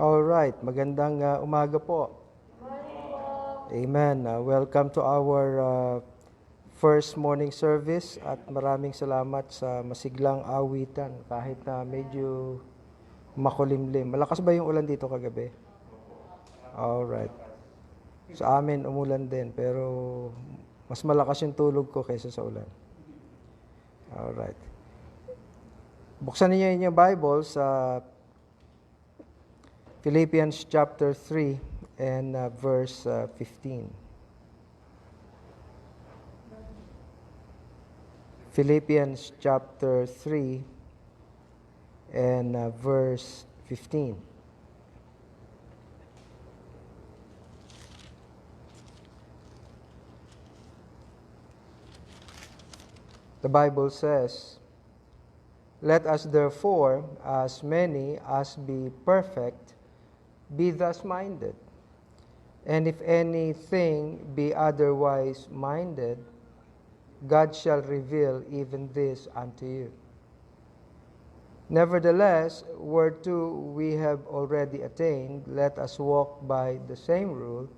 All right, magandang umaga po. Amen. Welcome to our first morning service at maraming salamat sa masiglang awitan kahit na medyo makulimlim. Malakas ba yung ulan dito kagabi? All right. Sa amin umulan din pero mas malakas yung tulog ko kaysa sa ulan. All right. Buksan niyo yung Bible sa Philippians chapter 3 and verse 15. Philippians chapter 3 and verse 15. The Bible says, "Let us therefore, as many as be perfect, be thus minded. And if anything be otherwise minded, God shall reveal even this unto you. Nevertheless, whereto we have already attained, let us walk by the same rule,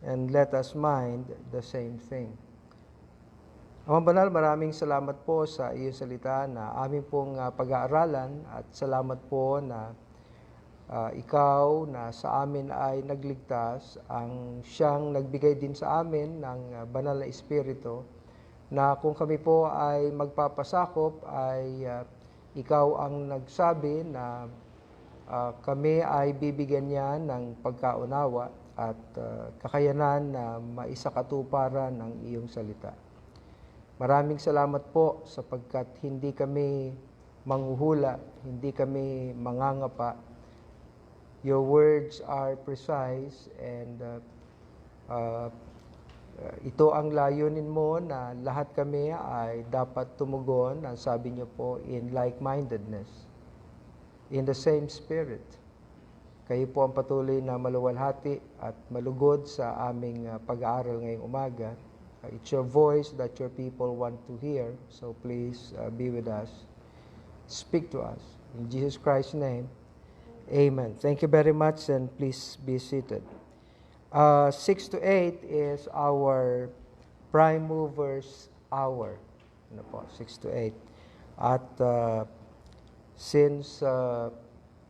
and let us mind the same thing." Amang Banal, maraming salamat po sa iyong salita na aming pong pag-aaralan at salamat po na ikaw na sa amin ay nagligtas, ang siyang nagbigay din sa amin ng banal na Espiritu, na kung kami po ay magpapasakop ay ikaw ang nagsabi na kami ay bibigyan niya ng pagkaunawa at kakayanan na maisakatuparan ng iyong salita. Maraming salamat po sapagkat hindi kami manghuhula, hindi kami mangangapa. Your words are precise and ito ang layunin mo na lahat kami ay dapat tumugon, ang sabi niyo po, in like-mindedness, in the same spirit. Kayo po ang patuloy na maluwalhati at malugod sa aming pag-aaral ngayong umaga. It's your voice that your people want to hear, so please be with us. Speak to us. In Jesus Christ's name, amen. Thank you very much, and please be seated. 6 to 8 is our prime movers hour. Ano po, 6 to 8. At since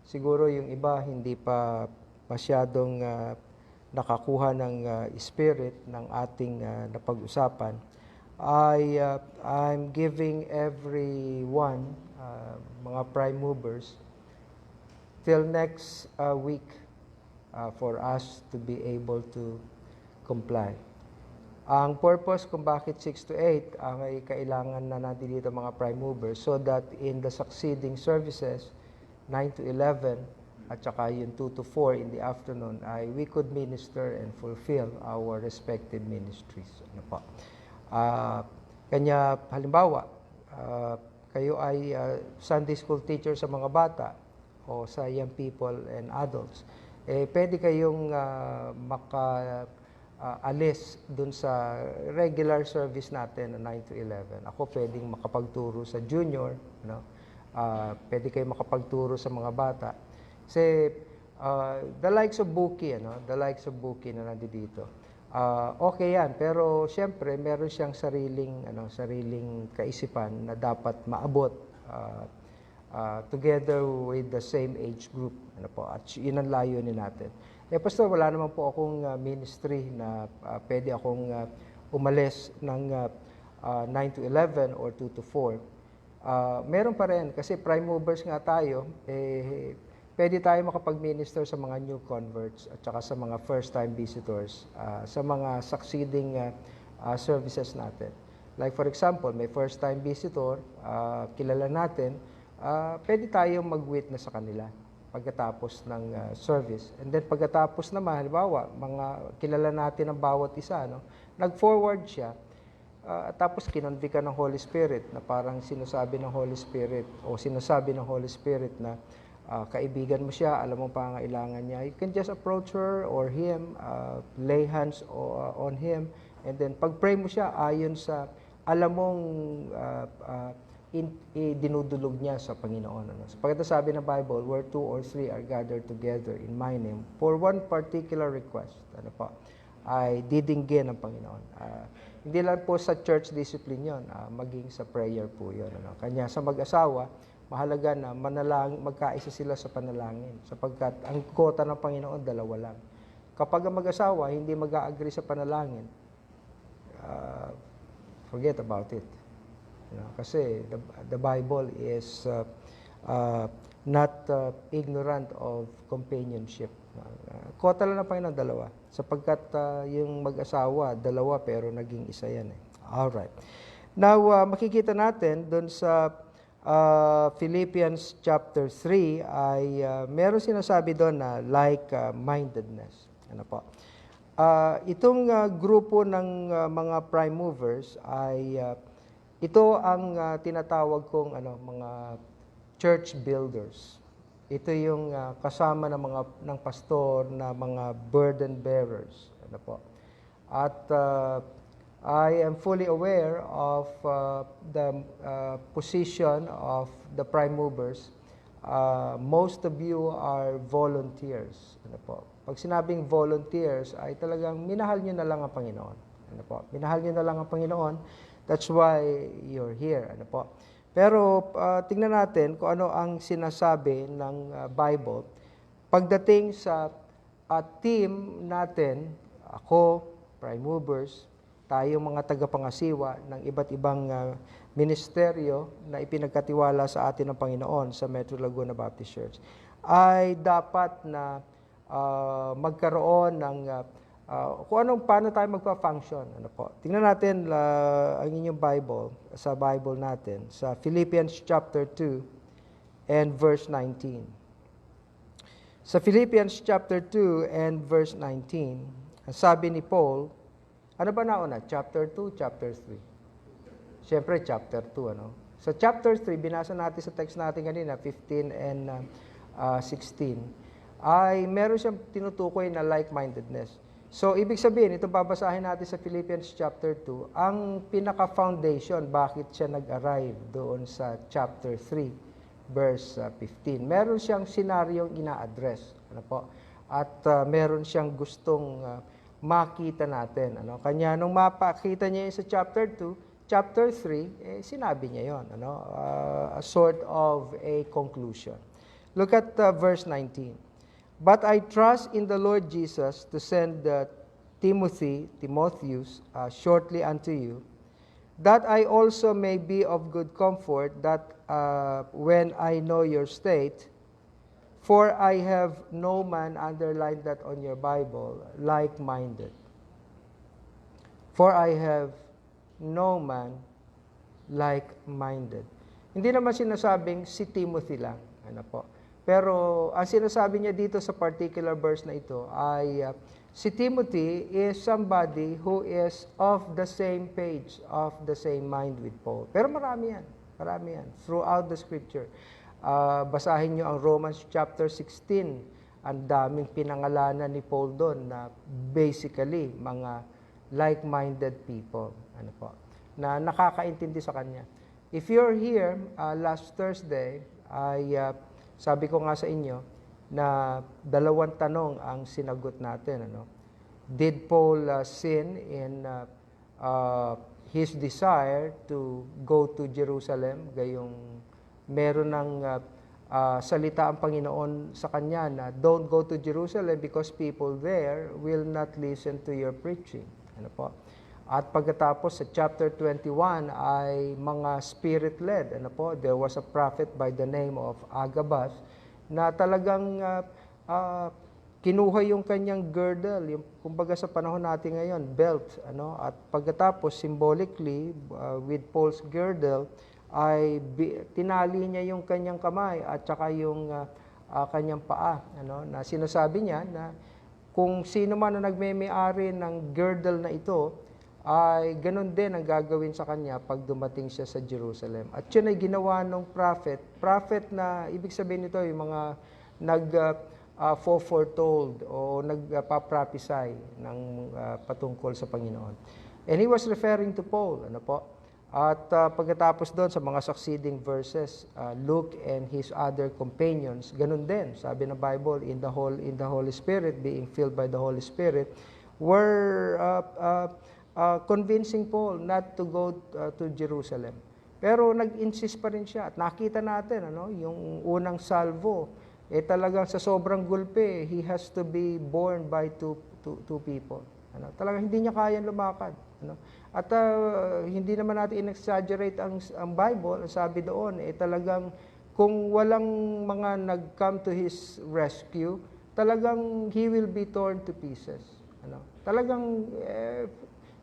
siguro yung iba hindi pa masyadong nakakuha ng spirit ng ating napag-usapan, I'm giving everyone, mga prime movers, till next week for us to be able to comply. Ang purpose kung bakit 6 to 8 ay kailangan na natin dito mga prime movers so that in the succeeding services, 9 to 11, at saka yung 2 to 4 in the afternoon, ay we could minister and fulfill our respective ministries. Ano po? Kanya, halimbawa, kayo ay Sunday school teacher sa mga bata, o sa young people and adults, pwede kayong maka-alis dun sa regular service natin na 9 to 11. Ako pwedeng makapagturo sa junior, no? Pwede kayong makapagturo sa mga bata. Kasi the likes of Buki, the likes of Buki na nandito, okay yan, pero siyempre meron siyang sariling kaisipan na dapat maabot together with the same age group. Ano po, at yun ang layunin natin. Pastor, wala naman po akong ministry na pwede akong umalis ng 9 to 11 or 2 to 4. Meron pa rin, kasi prime movers nga tayo, pwede tayo makapag-minister sa mga new converts at saka sa mga first-time visitors, sa mga succeeding services natin. Like for example, may first-time visitor, kilala natin, pwede tayong mag-witness sa kanila pagkatapos ng service. And then pagkatapos naman, halimbawa, mga kilala natin ang bawat isa, nag-forward siya, tapos kinonvict ka ng Holy Spirit na parang sinasabi ng Holy Spirit o sinasabi ng Holy Spirit na kaibigan mo siya, alam mo pangailangan niya, you can just approach her or him, lay hands on him, and then pag-pray mo siya ayon sa alam mong dinudulog niya sa Panginoon. Ano? Sapagkat sabi ng Bible, where 2 or 3 are gathered together in my name, for one particular request, ano po, ay didinggin ng Panginoon. Hindi lang po sa church discipline yon, maging sa prayer po yon. Ano? Kanya sa mag-asawa, mahalaga na magkaisa sila sa panalangin, sapagkat ang kota ng Panginoon, 2 lang. Kapag ang mag-asawa hindi mag-a-agree sa panalangin, forget about it. Kasi the Bible is not ignorant of companionship. Kota lang ng Panginoon, 2. Sapagkat yung mag-asawa, 2 pero naging isa yan. Alright. Now, makikita natin doon sa Philippians chapter 3 ay meron sinasabi doon na like-mindedness. Ano po? Itong grupo ng mga prime movers ay ito ang tinatawag kong mga church builders. Ito yung kasama ng pastor na mga burden bearers. Ano po? At I am fully aware of the position of the prime movers. Most of you are volunteers. Ano po? Pag sinabing volunteers, ay talagang minahal nyo na lang ang Panginoon. Ano po? Minahal nyo na lang ang Panginoon. That's why you're here. Ano po? Pero tingnan natin kung ano ang sinasabi ng Bible. Pagdating sa team natin, ako, prime movers, tayong mga tagapangasiwa ng iba't ibang ministeryo na ipinagkatiwala sa atin ng Panginoon sa Metro Laguna Baptist Church, ay dapat na magkaroon ng paano tayo magpa-function. Ano po? Tingnan natin ang inyong Bible, sa Bible natin, sa Philippians chapter 2 and verse 19. Sa Philippians chapter 2 and verse 19, ang sabi ni Paul, ano ba nauna? Chapter 2, chapter 3? Siyempre, chapter 2, ano? Sa chapter 3, binasa natin sa text natin kanina, 15 and 16, ay meron siyang tinutukoy na like-mindedness. So, ibig sabihin, ito babasahin natin sa Philippians chapter 2, ang pinaka-foundation, bakit siya nag-arrive doon sa chapter 3, verse 15. Meron siyang senaryong ina-address. Ano po? At meron siyang gustong makita natin. Ano? Kanya, nung mapakita niya sa chapter 2, chapter 3, sinabi niya yon, ano? A sort of a conclusion. Look at verse 19. But I trust in the Lord Jesus to send Timotheus, shortly unto you, that I also may be of good comfort, that when I know your state, for I have no man, underline that on your Bible, like-minded. For I have no man like-minded. Hindi naman sinasabing si Timothy lang. Ano po? Pero ang sinasabi niya dito sa particular verse na ito ay si Timothy is somebody who is of the same page, of the same mind with Paul. Pero marami yan. Marami yan. Throughout the scripture. Basahin niyo ang Romans chapter 16. Ang daming pinangalanan ni Paul doon na basically mga like-minded people. Ano po? Na nakakaintindi sa kanya. If you're here, last Thursday, sabi ko nga sa inyo na 2 tanong ang sinagot natin. Ano? Did Paul sin in his desire to go to Jerusalem? Gayong meron ng salita ang Panginoon sa kanya na don't go to Jerusalem because people there will not listen to your preaching. Ano po? At pagkatapos sa chapter 21 ay mga spirit-led. Ano po? There was a prophet by the name of Agabus na talagang kinuha yung kanyang girdle, yung kumbaga sa panahon natin ngayon, belt. Ano? At pagkatapos, symbolically, with Paul's girdle, ay tinali niya yung kanyang kamay at saka yung kanyang paa. Ano? Na sinasabi niya na kung sino man na nagme-may-ari ng girdle na ito, ay ganun din ang gagawin sa kanya pag dumating siya sa Jerusalem. At yun ay ginawa ng prophet. Prophet na, ibig sabihin nito, yung mga foretold o nagpa-prophesy ng patungkol sa Panginoon. And he was referring to Paul. Ano po? At pagkatapos doon sa mga succeeding verses, Luke and his other companions, ganun din. Sabi ng Bible, in the Holy Spirit, being filled by the Holy Spirit, were convincing Paul not to go to Jerusalem. Pero nag-insist pa rin siya. At nakita natin, yung unang salvo, talagang sa sobrang gulpe, he has to be borne by two people. Talagang hindi niya kayang lumakad. At hindi naman natin in-exaggerate ang Bible. Sabi doon, talagang kung walang mga nag-come to his rescue, talagang he will be torn to pieces. Talagang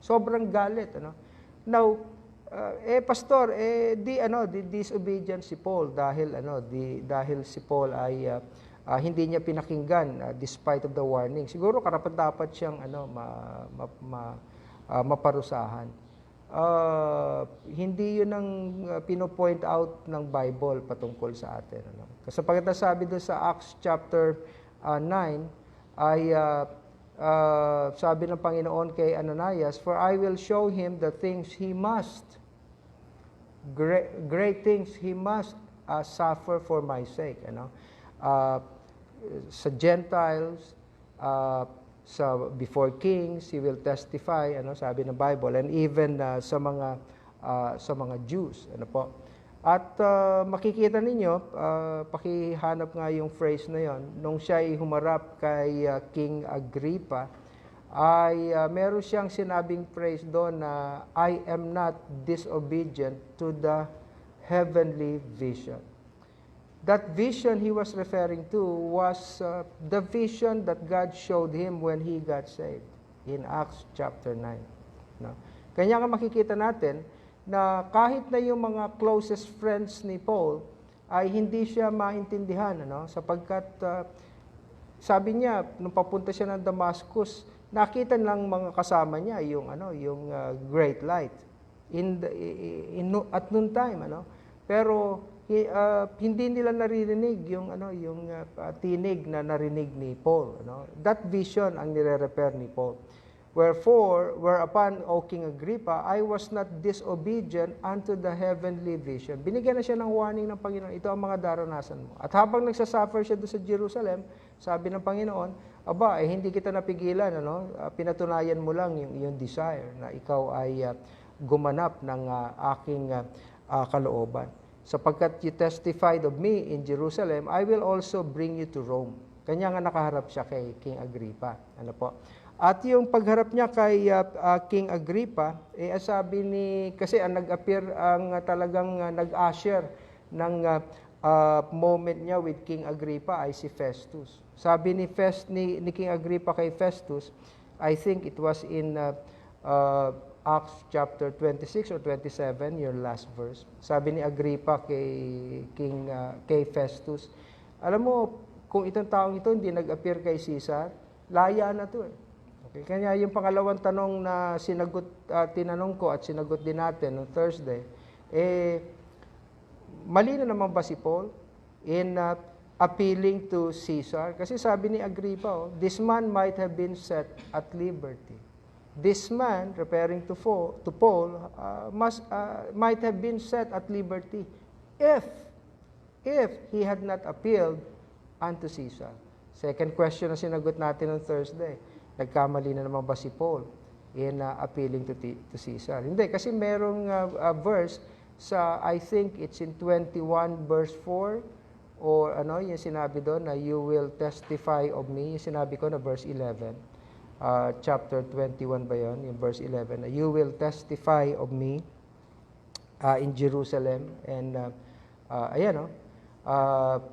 sobrang galit. Now, pastor, di disobedient si Paul dahil dahil si Paul ay hindi niya pinakinggan despite of the warning. Siguro karapat-dapat siyang maparusahan. Hindi yun ang pino-point out ng Bible patungkol sa atin. Kasi pagkatapos sabi doon sa Acts chapter 9 ay sabi ng Panginoon kay Ananias, "For I will show him the things he must, great things he must suffer for my sake." Sa Gentiles, before kings, he will testify, sabi ng Bible, and even sa mga Jews, At makikita ninyo, pakihanap nga yung phrase na yon, nung siya ay humarap kay King Agrippa, ay meron siyang sinabing phrase doon na, "I am not disobedient to the heavenly vision." That vision he was referring to was the vision that God showed him when he got saved in Acts chapter 9. Kanya nga makikita natin na kahit na yung mga closest friends ni Paul ay hindi siya maintindihan, sapagkat sabi niya, nung papunta siya ng Damascus, nakita ng mga kasama niya yung great light at noon time, pero hindi nila naririnig yung tinig na narinig ni Paul. That vision ang nire-repair ni Paul. Wherefore, whereupon, O King Agrippa, I was not disobedient unto the heavenly vision. Binigyan na siya ng warning ng Panginoon, ito ang mga daranasan mo. At habang nagsasuffer siya doon sa Jerusalem, sabi ng Panginoon, hindi kita napigilan, pinatunayan mo lang yung desire na ikaw ay gumanap ng aking kalooban. Sapagkat you testified of me in Jerusalem, I will also bring you to Rome. Kanya nga nakaharap siya kay King Agrippa. At yung pagharap niya kay King Agrippa, kasi ang nag-appear, talagang nag-usher ng moment niya with King Agrippa ay si Festus. Sabi ni King Agrippa kay Festus, I think it was in Acts chapter 26 or 27, your last verse. Sabi ni Agrippa kay Festus, alam mo, kung itong taong ito hindi nag-appear kay Caesar, laya na to. Okay, kanya yung pangalawang tanong na tinanong ko at sinagot din natin noong Thursday, mali na naman ba si Paul in appealing to Caesar? Kasi sabi ni Agrippa, this man might have been set at liberty. This man, referring to Paul, might have been set at liberty if he had not appealed unto Caesar. Second question na sinagot natin on Thursday, nagkamali na naman ba si Paul in appealing to Caesar? Hindi, kasi merong verse sa, I think it's in 21 verse 4, or yung sinabi doon na you will testify of me, yung sinabi ko na verse 11. Chapter 21 ba yun? Yung verse 11, you will testify of me in Jerusalem. And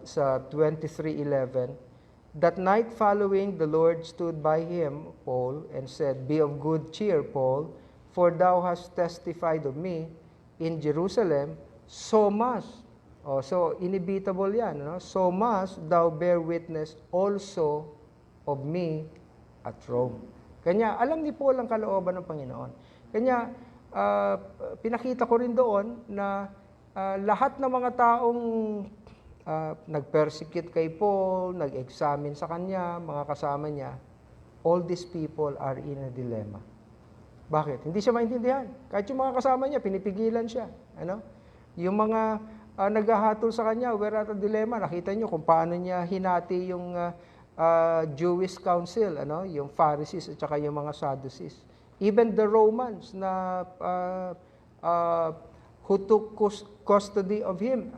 sa 23:11, that night following, the Lord stood by him, Paul, and said, "Be of good cheer, Paul, for thou hast testified of me in Jerusalem, so must," so inevitable yan, "so must thou bear witness also of me at Rome." Kanya, alam ni Paul ang kalooban ng Panginoon. Kanya, pinakita ko rin doon na lahat ng mga taong nag-persecute kay Paul, nag-examine sa kanya, mga kasama niya, all these people are in a dilemma. Bakit? Hindi siya maintindihan. Kahit yung mga kasama niya, pinipigilan siya. Ano? Yung mga naghahatol sa kanya, we're at a dilemma. Nakita niyo kung paano niya hinati yung Jewish council, ano? Yung Pharisees at saka yung mga Sadducees. Even the Romans na who took custody of him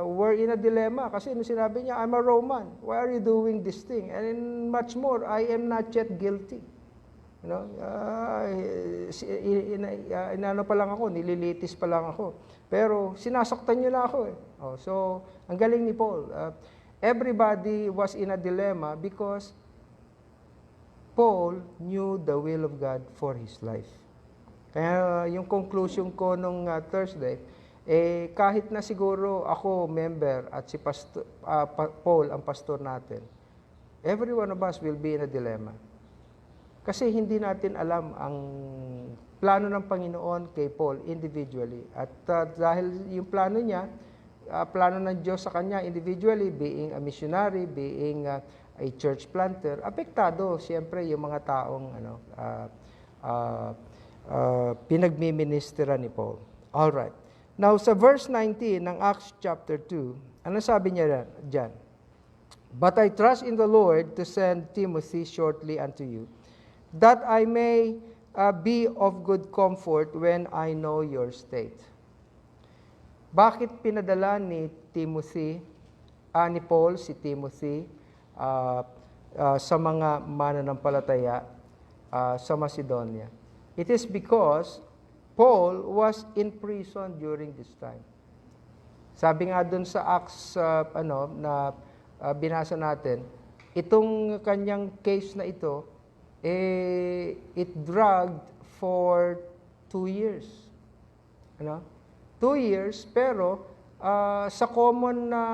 were in a dilemma kasi nung sinabi niya, I'm a Roman. Why are you doing this thing? And much more, I am not yet guilty. You know, inano pa lang ako, nililitis pa lang ako. Pero sinasaktan niyo na ako eh. Oh, so, ang galing ni Paul. Everybody was in a dilemma because Paul knew the will of God for his life. Kaya yung conclusion ko nung Thursday, kahit na siguro ako member at si Paul ang pastor natin, every one of us will be in a dilemma. Kasi hindi natin alam ang plano ng Panginoon kay Paul individually. At dahil yung plano niya, plano ng Diyos sa kanya individually, being a missionary, being a church planter, apektado siyempre yung mga taong pinagmiministera ni Paul. All right. Now sa verse 19 ng Acts chapter 2, ano sabi niya diyan? But I trust in the Lord to send Timothy shortly unto you, that I may be of good comfort when I know your state. Bakit pinadala ni Timothy, ni Paul si Timothy sa mga mananampalataya sa Macedonia? It is because Paul was in prison during this time. Sabi nga dun sa Acts na binasa natin, itong kanyang case na ito, it dragged for 2 years. 2 years, pero sa common na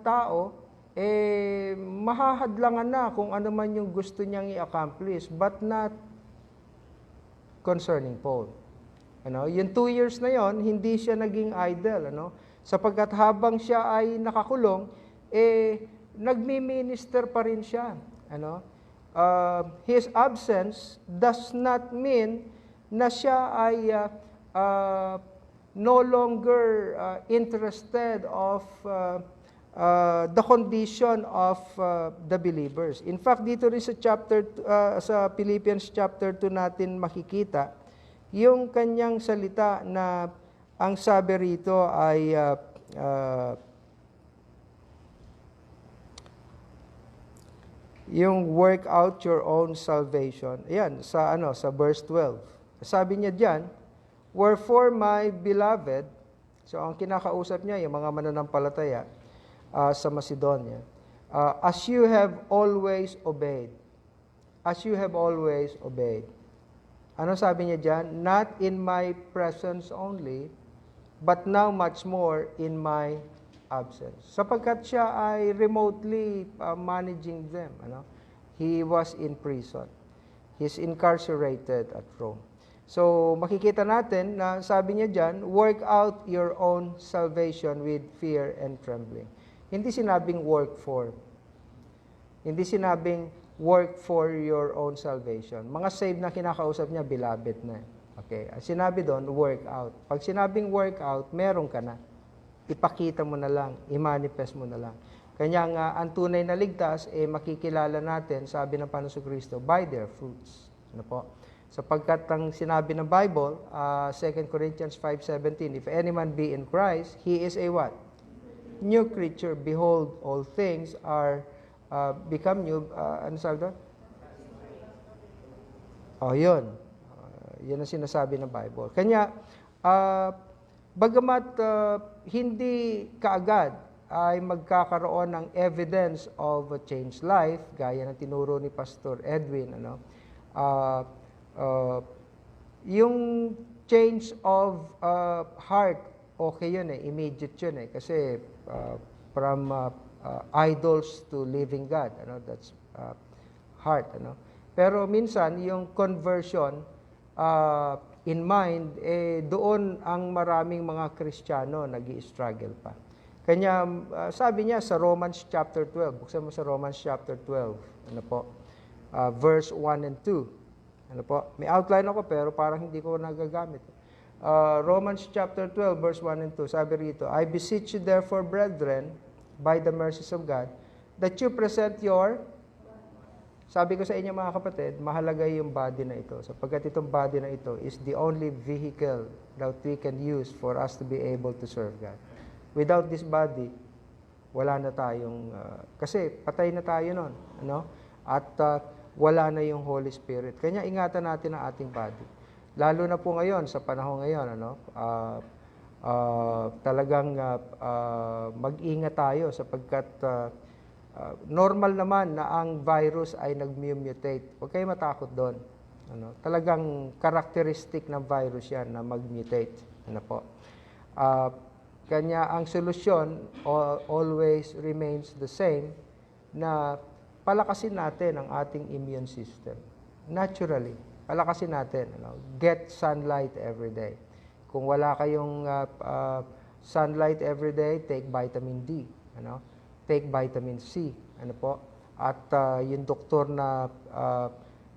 tao, mahahadlangan na kung ano man yung gusto niyang i-accomplish, but not concerning Paul. Yung 2 years na yon, hindi siya naging idle. Sapagkat habang siya ay nakakulong, nagmi-minister pa rin siya. His absence does not mean na siya ay no longer interested of the condition of the believers. In fact, dito rin sa Philippians chapter 2 natin makikita yung kanyang salita na ang sabi rito ay yung work out your own salvation. Ayan, sa verse 12. Sabi niya diyan, wherefore my beloved, so ang kinakausap niya yung mga mananampalataya sa Macedonia, as you have always obeyed. As you have always obeyed. Ano sabi niya diyan? Not in my presence only, but now much more in my absence. Sapagkat siya ay remotely managing them. He was in prison. He's incarcerated at Rome. So makikita natin na sabi niya diyan, work out your own salvation with fear and trembling. Hindi sinabing work for. Hindi sinabing work for your own salvation. Mga saved na kinakausap niya, beloved na. Okay. Sinabi doon, work out. Pag sinabing work out, meron ka na. Ipakita mo na lang, i-manifest mo na lang. Kanya nga, ang tunay na ligtas, makikilala natin, sabi ng Panginoon Kristo, by their fruits. Sapagkat ang sinabi ng Bible, 2 Corinthians 5:17, if any man be in Christ, he is a what? New creature. Behold, all things are become new. Ano sabi doon? Yun. Yun ang sinasabi ng Bible. Kanya, bagamat hindi kaagad ay magkakaroon ng evidence of a changed life, gaya ng tinuro ni Pastor Edwin, yung change of heart, okay yun immediate yun kasi from idols to living God, that's heart, Pero minsan yung conversion in mind, doon ang maraming mga Kristiyano nag-i-struggle pa. Kanya sabi niya sa Romans chapter 12, buksan mo sa Romans chapter 12, verse 1 and 2. Ano po? May outline ako pero parang hindi ko nagagamit. Romans chapter 12 verse 1 and 2, sabi rito, I beseech you therefore, brethren, by the mercies of God, that you present your, sabi ko sa inyo mga kapatid, mahalaga yung body na ito, sapagkat itong body na ito is the only vehicle that we can use for us to be able to serve God. Without this body, wala na tayong, kasi patay na tayo nun, ano? At wala na yung Holy Spirit. Kanya ingatan natin ang ating body. Lalo na po ngayon, sa panahon ngayon, ano, talagang mag-ingat tayo sapagkat normal naman na ang virus ay nag-mutate. Huwag kayo matakot doon. Ano, talagang characteristic ng virus yan na mag-mutate. Ano po? Kanya ang solusyon always remains the same, na palakasin natin ang ating immune system. Naturally. Palakasin natin. Ano? Get sunlight every day. Kung wala kayong sunlight every day, take vitamin D. Ano? Take vitamin C. Ano po? At yung doktor na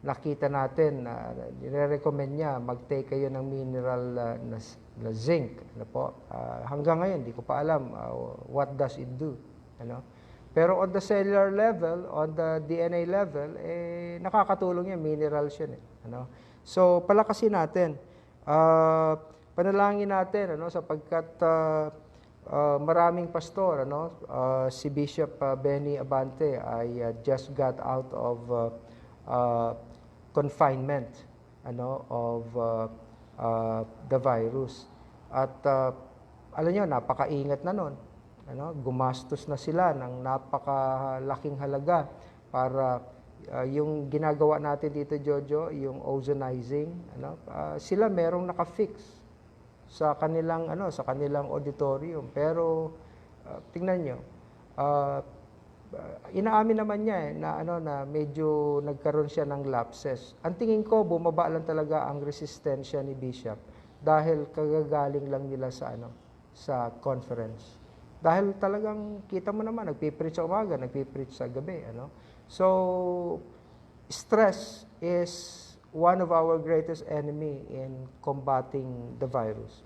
nakita natin, nire-recommend niya, mag-take kayo ng mineral na zinc. Ano po? Hanggang ngayon, di ko pa alam what does it do. Ano? Pero on the cellular level, on the DNA level, nakakatulong yan, minerals yan. Ano? So, palakasin natin. Panalangin natin, ano, sapagkat maraming pastor, ano, si Bishop Benny Abante ay just got out of confinement, ano, of the virus. At alam nyo, napakaingat na nun. Ano, gumastos na sila ng napakalaking halaga para yung ginagawa natin dito, Jojo, yung ozonizing, ano, sila merong naka-fix sa kanilang auditorium. Pero tingnan nyo, inaamin naman niya na medyo nagkaroon siya ng lapses. Ang tingin ko, bumaba lang talaga ang resistensya ni Bishop dahil kagagaling lang nila sa conference. Dahil talagang kita mo naman, nagpipreach sa umaga, nagpipreach sa gabi. Ano? So, stress is one of our greatest enemy in combating the virus.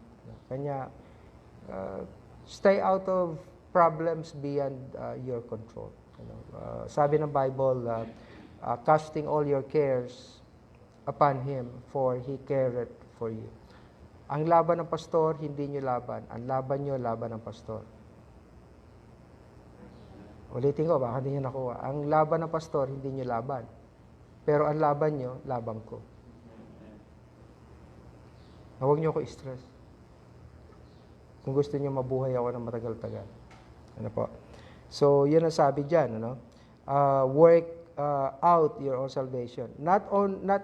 Kanya, stay out of problems beyond your control. Sabi ng Bible, casting all your cares upon Him, for He careth for you. Ang laban ng pastor, hindi nyo laban. Ang laban nyo, laban ng pastor. Ulitin ko, baka hindi nyo nakuha. Ang laban ng pastor, hindi nyo laban. Pero ang laban nyo, laban ko. Huwag nyo ako stress. Kung gusto nyo mabuhay ako ng matagal-tagal. Ano po? So, yun ang sabi dyan. Ano? Work out your own salvation. Not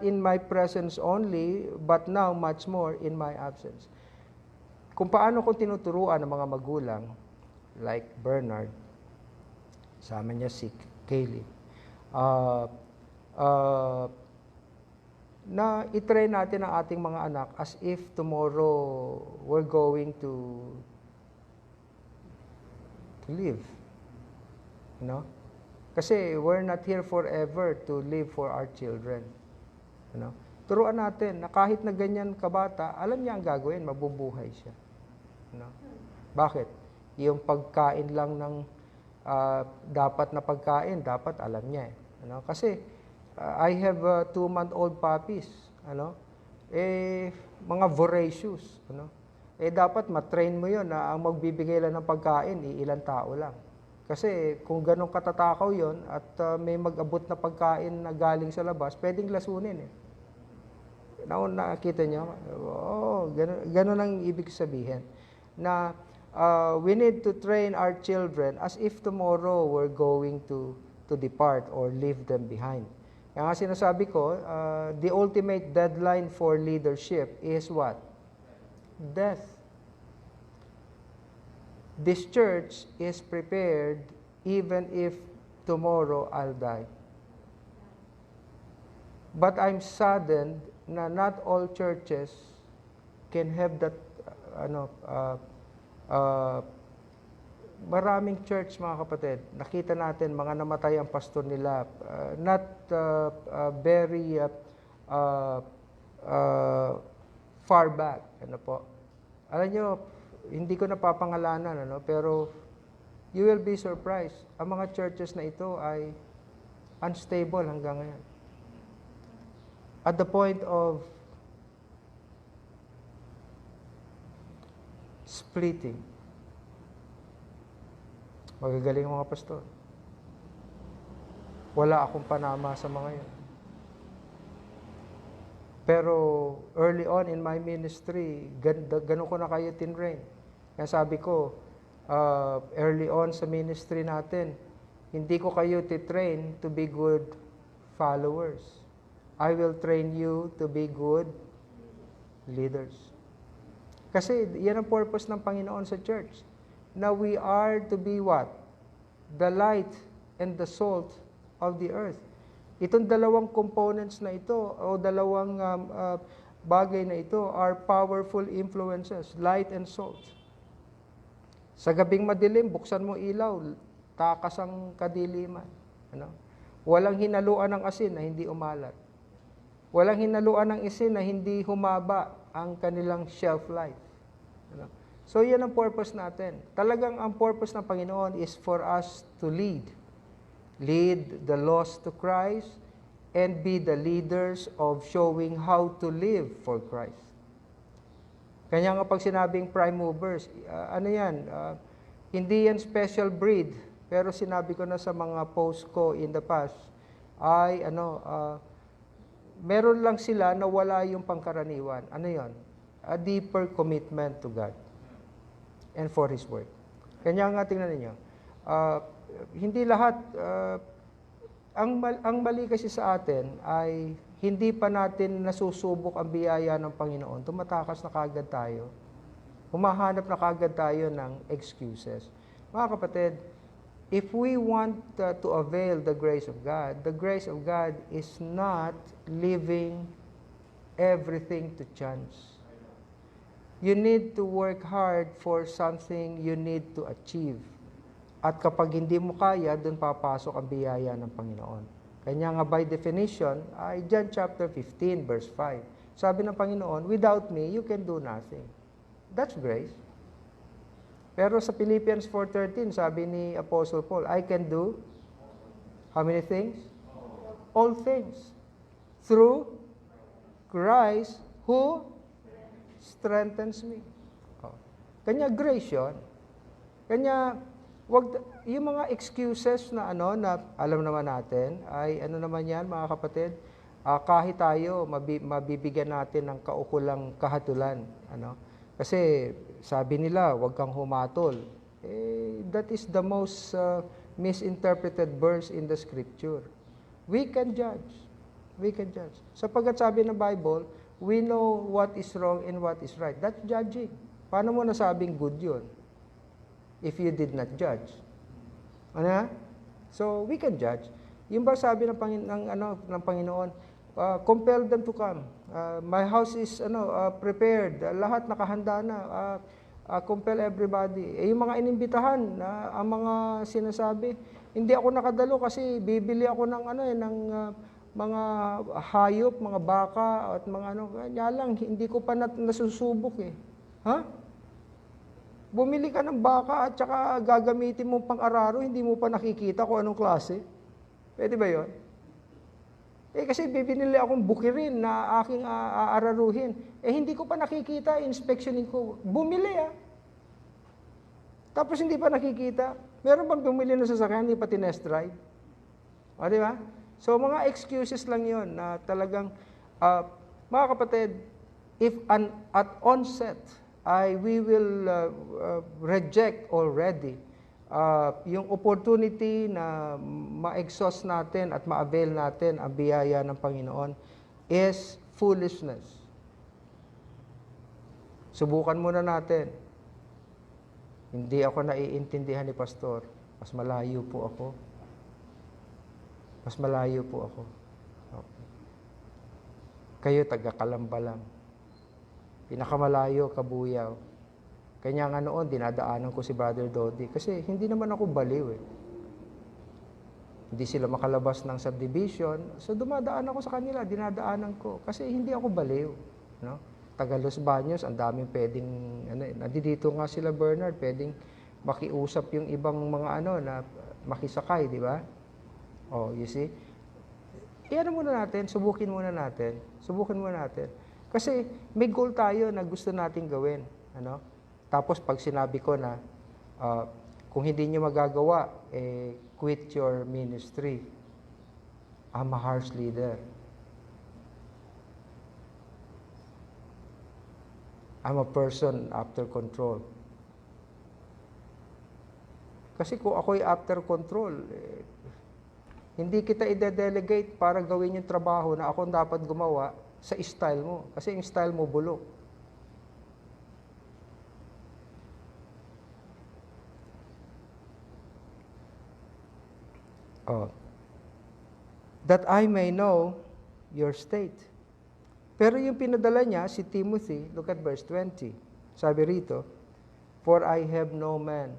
in my presence only, but now much more in my absence. Kung paano ko tinuturuan ng mga magulang, like Bernard, sama niya si Kaylee, na i-train natin ang ating mga anak as if tomorrow we're going to live. You know? Kasi we're not here forever to live for our children. You know? Turuan natin na kahit na ganyan kabata, alam niya ang gagawin, mabubuhay siya. You know? Bakit? Yung pagkain lang ng dapat na pagkain, dapat alam niya. Ano? Kasi I have 2-month-old puppies. Ano? Mga voracious. Ano? Dapat matrain mo yun na ang magbibigay lang ng pagkain, ilang tao lang. Kasi kung ganun katatakaw yun at may mag-abot na pagkain na galing sa labas, pwedeng lasunin. Nakita niyo? Ganun ang ibig sabihin. Na we need to train our children as if tomorrow we're going to depart or leave them behind. Kaya nga sinasabi ko, the ultimate deadline for leadership is what? Death. This church is prepared even if tomorrow I'll die. But I'm saddened na not all churches can have that maraming church, mga kapatid, nakita natin mga namatay ang pastor nila, not very uh, uh, far back. Ano po? Alam nyo, hindi ko napapangalanan, ano, pero you will be surprised. Ang mga churches na ito ay unstable hanggang ngayon. At the point of splitting. Magagaling ang mga pastor. Wala akong panama sa mga yan. Pero early on in my ministry, ganun ko na kayo tinrain. Kaya sabi ko, early on sa ministry natin, hindi ko kayo titrain to be good followers. I will train you to be good leaders. Kasi yan ang purpose ng Panginoon sa church. Now we are to be what? The light and the salt of the earth. Itong dalawang components na ito o dalawang bagay na ito are powerful influences, light and salt. Sa gabing madilim, buksan mo ilaw, takas ang kadiliman. Ano? Walang hinaluan ng asin na hindi umalat. Walang hinaluan ng asin na hindi humaba ang kanilang shelf life. Ano? So yan ang purpose natin. Talagang ang purpose ng Panginoon is for us to lead the lost to Christ, and be the leaders of showing how to live for Christ. Kanya nga pag sinabing prime movers, ano yan? Hindi yan special breed, pero sinabi ko na sa mga posts ko in the past, ay meron lang sila na wala yung pangkaraniwan. Ano yan? A deeper commitment to God and for His work. Kanya nga tingnan ninyo, hindi lahat, ang mali kasi sa atin ay hindi pa natin nasusubok ang biyaya ng Panginoon. Tumatakas na kagad tayo. Humahanap na kagad tayo ng excuses. Mga kapatid, if we want to avail the grace of God is not leaving everything to chance. You need to work hard for something you need to achieve. At kapag hindi mo kaya, doon papasok ang biyaya ng Panginoon. Kanya nga by definition, ay John chapter 15, verse 5. Sabi ng Panginoon, without me, you can do nothing. That's grace. Pero sa Philippians 4:13, sabi ni Apostle Paul, I can do how many things? All things. Through Christ who strengthens me. Kanya grace yun. Kanya yung mga excuses na na alam naman natin, ay naman yan mga kapatid, kahit tayo, mabibigyan natin ng kaukulang kahatulan. Kasi sabi nila, huwag kang humatol. That is the most misinterpreted verse in the scripture. We can judge. We can judge. Sapagkat sabi ng Bible, we know what is wrong and what is right. That's judging. Paano mo nasabing good yun? If you did not judge. So, we can judge. Yung ba sabi ng Panginoon, compel them to come. My house is prepared. Lahat nakahanda na. Compel everybody. Yung mga inimbitahan, ang mga sinasabi, hindi ako nakadalo kasi bibili ako ng mga hayop, mga baka at mga kaya lang hindi ko pa nasusubok eh. Bumili ka ng baka at saka gagamitin mo pang-araro, hindi mo pa nakikita kung anong klase. Pwede ba yun? Kasi bibinili akong bukirin na aking aararuhin. Hindi ko pa nakikita, inspectionin ko. Bumili Tapos hindi pa nakikita. Meron bang bumili na sasakyan, hindi pa tinest drive? Di ba? So mga excuses lang yon na talagang, mga kapatid, if at onset, we will reject already yung opportunity na ma-exhaust natin at ma-avail natin ang biyaya ng Panginoon is foolishness. Subukan muna natin. Hindi ako naiintindihan ni Pastor. Mas malayo po ako. Mas malayo po ako. Okay. Kayo taga-Kalamba lang. Pinakamalayo, Kabuyaw. Kanya nga noon, dinadaanan ko si Brother Dodi. Kasi hindi naman ako baliw hindi sila makalabas ng subdivision. So dumadaan ako sa kanila, dinadaanan ko. Kasi hindi ako baliw. No? Taga Los Baños, ang daming pwedeng, nandito nga sila Bernard, pwedeng makiusap yung ibang mga na makisakay, di ba? Oh, you see? Iyan muna natin, subukin muna natin. Subukin muna natin. Kasi may goal tayo na gusto nating gawin. Tapos pag sinabi ko na, kung hindi nyo magagawa, quit your ministry. I'm a harsh leader. I'm a person after control. Kasi kung ako'y after control, hindi kita i-delegate para gawin yung trabaho na ako dapat gumawa sa style mo. Kasi yung style mo bulok. That I may know your state. Pero yung pinadala niya, si Timothy, look at verse 20. Sabi rito, for I have no man.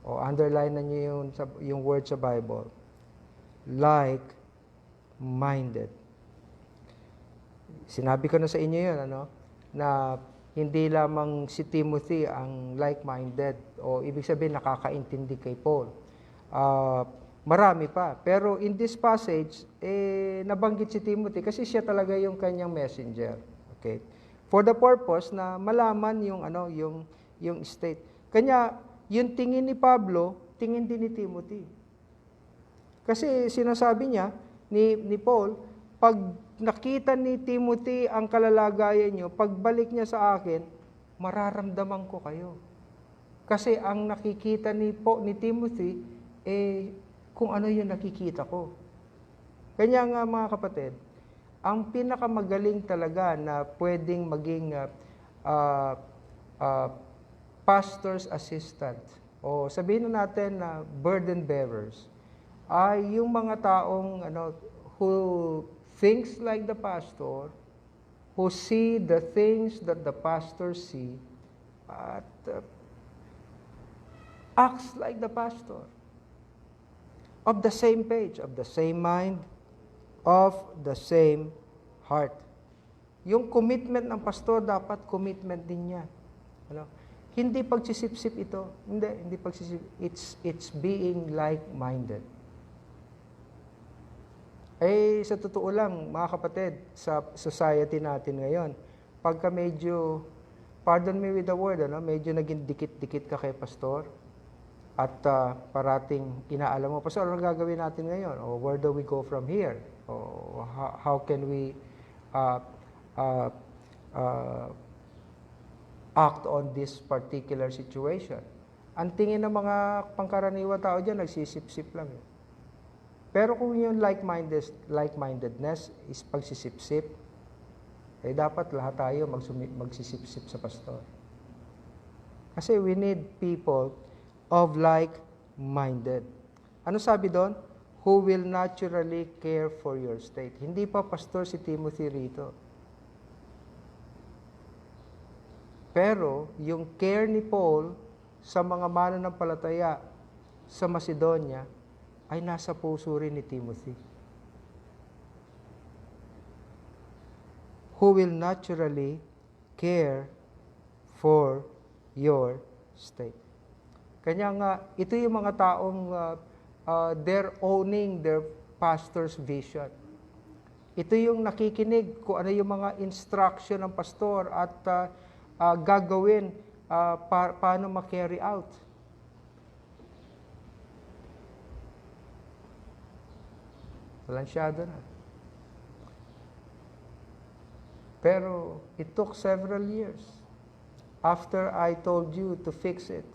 Underline na niyo yung word sa Bible. Like-minded. Sinabi ko na sa inyo yun, na hindi lamang si Timothy ang like-minded, o ibig sabihin nakakaintindi kay Paul. Marami pa. Pero in this passage, nabanggit si Timothy kasi siya talaga yung kanyang messenger. Okay? For the purpose na malaman yung state. Kanya, yung tingin ni Pablo, tingin din ni Timothy. Kasi sinasabi niya, ni Paul, pag nakita ni Timothy ang kalalagayan niyo, pagbalik niya sa akin, mararamdaman ko kayo. Kasi ang nakikita ni Timothy, kung ano yung nakikita ko. Kanya nga mga kapatid, ang pinakamagaling talaga na pwedeng maging pastor's assistant, o sabihin na natin na burden bearers, ay yung mga taong who thinks like the pastor, who see the things that the pastor see, at acts like the pastor. Of the same page, of the same mind, of the same heart. Yung commitment ng pastor, dapat commitment din niya. Hindi pagsisip-sip ito. Hindi pagsisip. It's being like-minded. Sa totoo lang, mga kapatid, sa society natin ngayon, pagka medyo, pardon me with the word, medyo naging dikit-dikit ka kay pastor, at parating inaalam mo, pastor, ano gagawin natin ngayon? O where do we go from here? O how can we act on this particular situation? Ang tingin ng mga pangkaraniwan tao dyan, nagsisip-sip lang. Pero kung yung like-mindedness is pagsisip-sip, dapat lahat tayo magsisip-sip sa pastor. Kasi we need people of like-minded. Ano sabi doon? Who will naturally care for your state. Hindi pa pastor si Timothy rito. Pero yung care ni Paul sa mga mananampalataya sa Macedonia ay nasa puso rin ni Timothy. Who will naturally care for your state. Kanya nga, ito yung mga taong they're owning their pastor's vision. Ito yung nakikinig kung ano yung mga instruction ng pastor at gagawin paano ma-carry out. Balansyado na. Pero it took several years after I told you to fix it.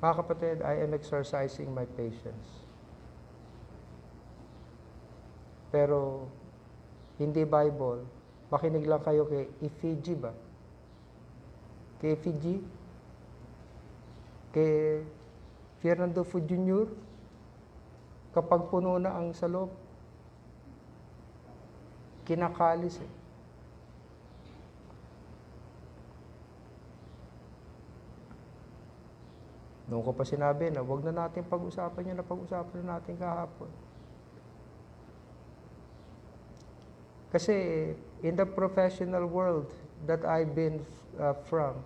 Mga kapatid, I am exercising my patience. Pero, hindi Bible. Makinig lang kayo kay Effigy ba? Kay Effigy? Kay Fernando Fu Jr.? Kapag puno na ang salop, kinakalis Noon ko pa sinabi na wag na natin pag-usapan yung napag-usapan na natin kahapon. Kasi in the professional world that I've been from,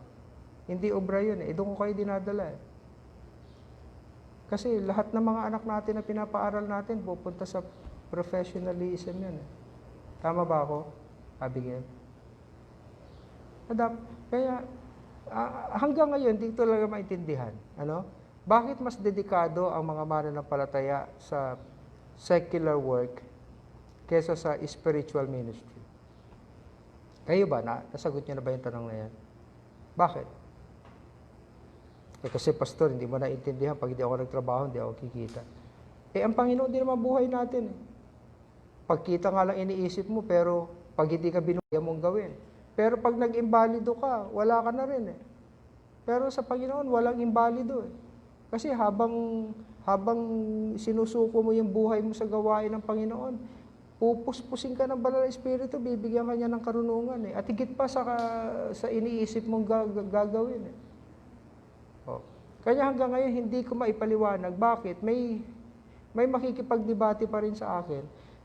hindi obra yun eh. Doon ko kayo dinadala eh. Kasi lahat ng mga anak natin na pinapaaral natin, pupunta sa professionalism yun eh. Tama ba ako, Abigail? Kaya hanggang ngayon, di ko talaga maintindihan. Ano? Bakit mas dedikado ang mga mananampalataya sa secular work kesa sa spiritual ministry? Kayo ba? Nasagot niyo na ba yung tanong na yan? Bakit? Kasi pastor, hindi mo naintindihan. Pag hindi ako nagtrabaho, hindi ako kikita. Ang Panginoon din naman buhay natin. Pagkita nga lang iniisip mo, pero pag hindi ka binukaya mong gawin. Pero pag nag-imbalido ka, wala ka na rin eh. Pero sa Panginoon, walang imbalido eh. Kasi habang sinusuko mo yung buhay mo sa gawain ng Panginoon, pupuspusin ka ng banal na Espiritu, bibigyan ka niya ng karunungan eh. At higit pa sa iniisip mong gagawin eh. Kaya hanggang ngayon, hindi ko maipaliwanag. Bakit? May makikipagdebate pa rin sa akin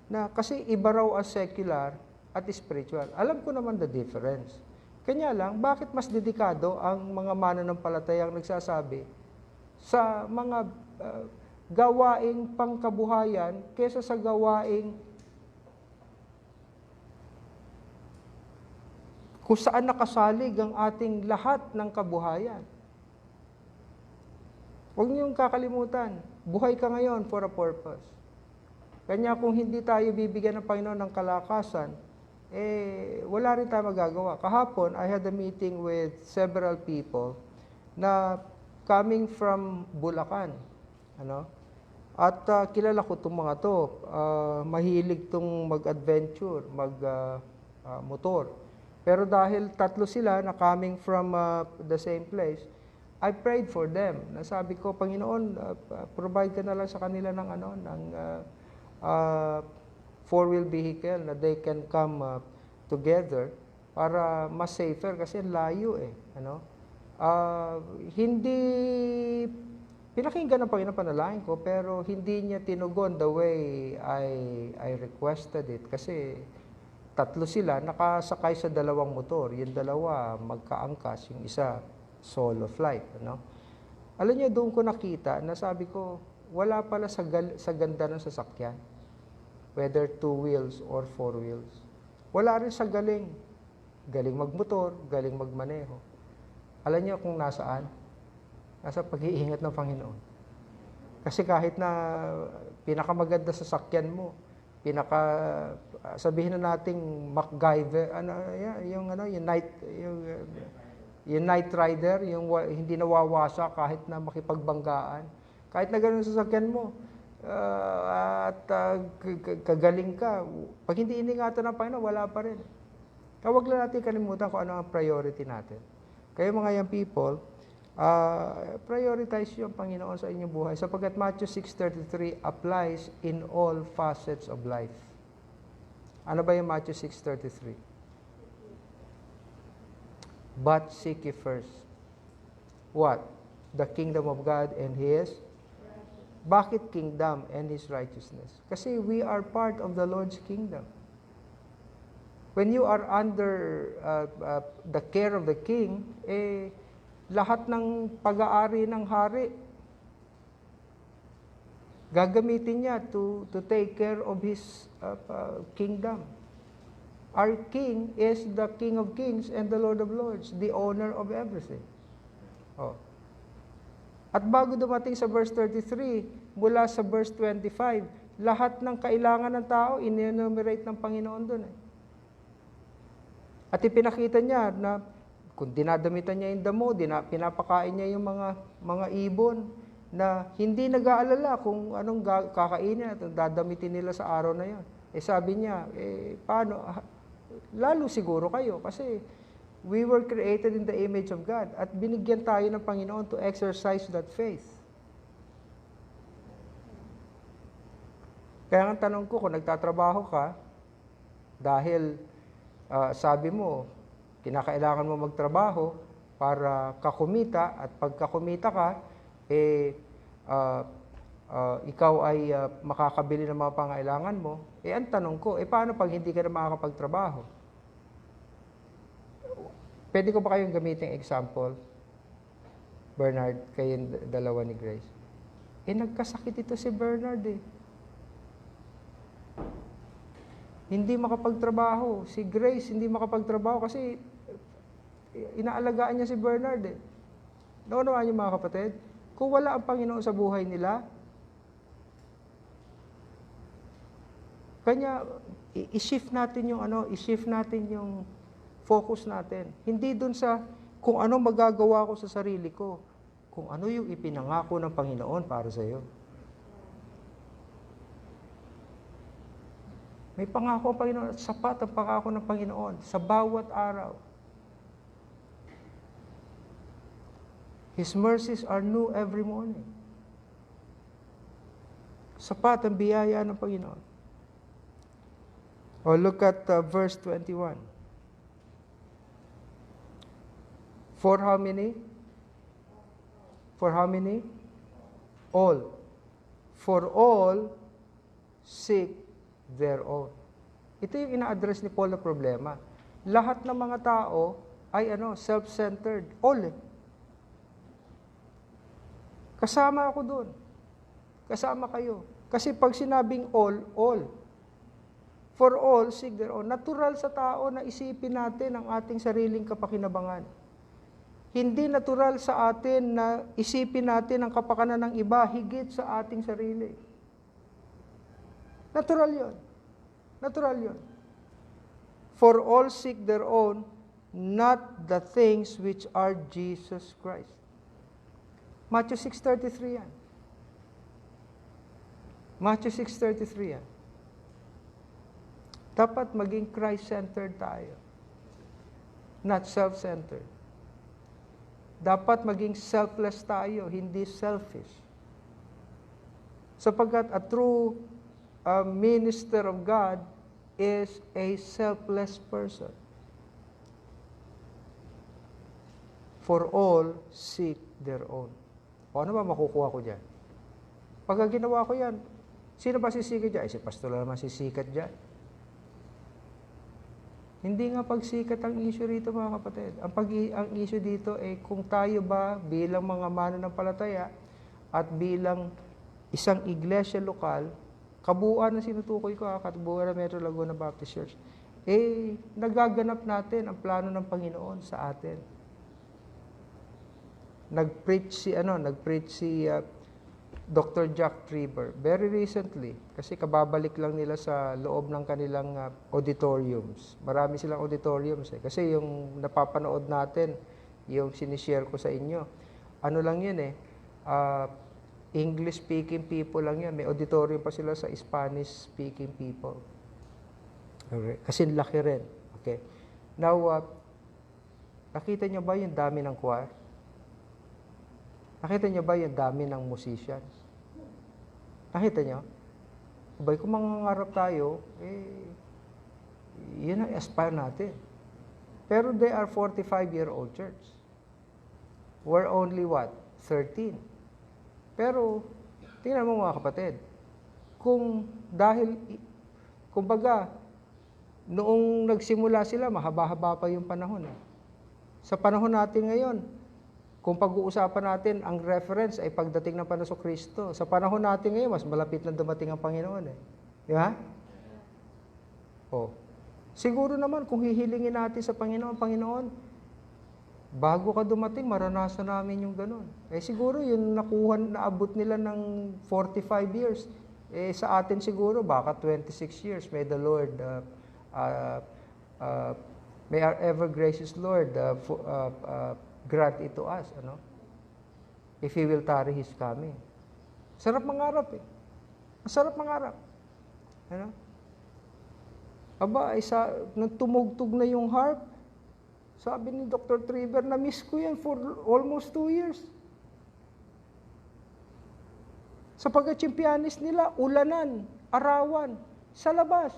na kasi iba raw ang secular at spiritual. Alam ko naman the difference. Kanya lang, bakit mas dedikado ang mga mananampalatayang nagsasabi sa mga gawaing pangkabuhayan kesa sa gawaing kung saan nakasalig ang ating lahat ng kabuhayan? Huwag niyong kakalimutan, buhay ka ngayon for a purpose. Kanya kung hindi tayo bibigyan ng Panginoon ng kalakasan, wala rin tayo magagawa. Kahapon, I had a meeting with several people na coming from Bulacan. Ano? At kilala ko itong mga to. Mahilig itong mag-adventure, mag-motor. Pero dahil tatlo sila na coming from the same place, I prayed for them. Nasabi ko, Panginoon, provide ka na lang sa kanila ng four-wheel vehicle na they can come together para mas safer kasi layo eh. Ano? Hindi pinakinggan ng Panginoon panalangin ko pero hindi niya tinugon the way I requested it kasi tatlo sila nakasakay sa dalawang motor. Yung dalawa magkaangkas, yung isa solo flight. Ano? Alam niyo, doon ko nakita na sabi ko, wala pala sa ganda ng sasakyan. Whether 2 wheels or 4 wheels. Wala rin sa galing. Galing magmotor, galing magmaneho. Alam niyo kung nasaan? Nasa pag-iingat ng Panginoon. Kasi kahit na pinakamaganda sa sasakyan mo, sabihin na nating MacGyver, yung night rider, yung hindi nawawasa kahit na makipagbanggaan. Kahit na ganun sa sasakyan mo, kagaling ka. Pag hindi iningatan ng Panginoon, wala pa rin. Kaya huwag lang natin kalimutan kung ano ang priority natin. Kaya mga young people, prioritize yung Panginoon sa inyong buhay sapagkat Matthew 6:33 applies in all facets of life. Ano ba yung Matthew 6:33? But seek ye first. What? The kingdom of God and His. Bakit kingdom and His righteousness? Kasi we are part of the Lord's kingdom. When you are under the care of the king, lahat ng pag-aari ng hari, gagamitin niya to take care of his kingdom. Our king is the King of Kings and the Lord of Lords, the owner of everything. Oh. At bago dumating sa verse 33, mula sa verse 25, lahat ng kailangan ng tao, in-enumerate ng Panginoon doon. At ipinakita niya na kung dinadamitan niya yung damo, pinapakain niya yung mga ibon na hindi nag-aalala kung anong kakainin at dadamitin nila sa araw na yon. Sabi niya, paano? Lalo siguro kayo kasi we were created in the image of God at binigyan tayo ng Panginoon to exercise that faith. Kaya ang tanong ko, kung nagtatrabaho ka, dahil sabi mo, kinakailangan mo magtrabaho para kakumita at pagkakumita ka, ikaw ay makakabili ng mga pangailangan mo, ang tanong ko, paano pag hindi ka na makakapagtrabaho? Pwede ko ba kayong gamitin example? Bernard, kayong dalawa ni Grace. Nagkasakit ito si Bernard Hindi makapagtrabaho. Si Grace hindi makapagtrabaho kasi inaalagaan niya si Bernard Naunawaan niyo mga kapatid? Kung wala ang Panginoon sa buhay nila, kanya i-shift natin yung focus natin. Hindi dun sa kung ano magagawa ko sa sarili ko, kung ano yung ipinangako ng Panginoon para sa iyo. May pangako ang Panginoon at sapat ang pangako ng Panginoon sa bawat araw. His mercies are new every morning. Sapat ang biyaya ng Panginoon. Look at verse 21. For how many? For how many? All. For all seek their own. Ito yung ina-address ni Paul na problema. Lahat ng mga tao ay self-centered. All Kasama ako doon. Kasama kayo. Kasi pag sinabing all. For all seek their own. Natural sa tao na isipin natin ang ating sariling kapakinabangan. Hindi natural sa atin na isipin natin ang kapakanan ng iba higit sa ating sarili. Natural yun. Natural yun. For all seek their own, not the things which are Jesus Christ. Matthew 6:33 yan. Matthew 6:33 yan. Dapat maging Christ-centered tayo. Not self-centered. Dapat maging selfless tayo, hindi selfish. Sapagkat a true minister of God is a selfless person. For all seek their own. O ano ba makukuha ko dyan? Pagka ginawa ko yan, sino ba sisikat dyan? Si pastor naman sisikat dyan. Hindi nga pagsikat ang issue rito mga kapatid. Ang issue dito kung tayo ba bilang mga mananampalataya at bilang isang iglesia lokal, kabuuan na sinutukoy ko, kabuuan ng Metro Laguna Baptist Church, nagaganap natin ang plano ng Panginoon sa atin. Nag-preach si Dr. Jack Trieber very recently kasi kababalik lang nila sa loob ng kanilang auditoriums. Marami silang auditoriums kasi yung napapanood natin, yung sinishare ko sa inyo, ano lang yun English-speaking people lang yan. May auditorium pa sila sa Spanish-speaking people. Okay. Kasi laki rin. Okay. Now, nakita nyo ba yung dami ng choir? Nakita nyo ba yung dami ng musicians? Nakita nyo? Abay, kung mangangarap tayo, yun ang aspire natin. Pero they are 45-year-old church. We're only what? 13. Pero, tingnan mo mga kapatid, kumbaga, noong nagsimula sila, mahaba-haba pa yung panahon. Sa panahon natin ngayon, kung pag-uusapan natin, ang reference ay pagdating ng Panginoon Kristo. Sa panahon natin ngayon, mas malapit na dumating ang Panginoon. Di ba? Siguro naman, kung hihilingin natin sa Panginoon, bago ka dumating, maranasan namin yung ganun. Siguro, yung naabot nila ng 45 years, sa atin siguro, baka 26 years. May the Lord, may our ever gracious Lord, grant it to us, if He will tarry His coming. Sarap mangarap Masarap mangarap. Nung tumugtog na yung harp, sabi ni Dr. Trieber, na-miss ko yan for almost 2 years. Sapagkat yung pianist nila, ulanan, arawan, sa labas.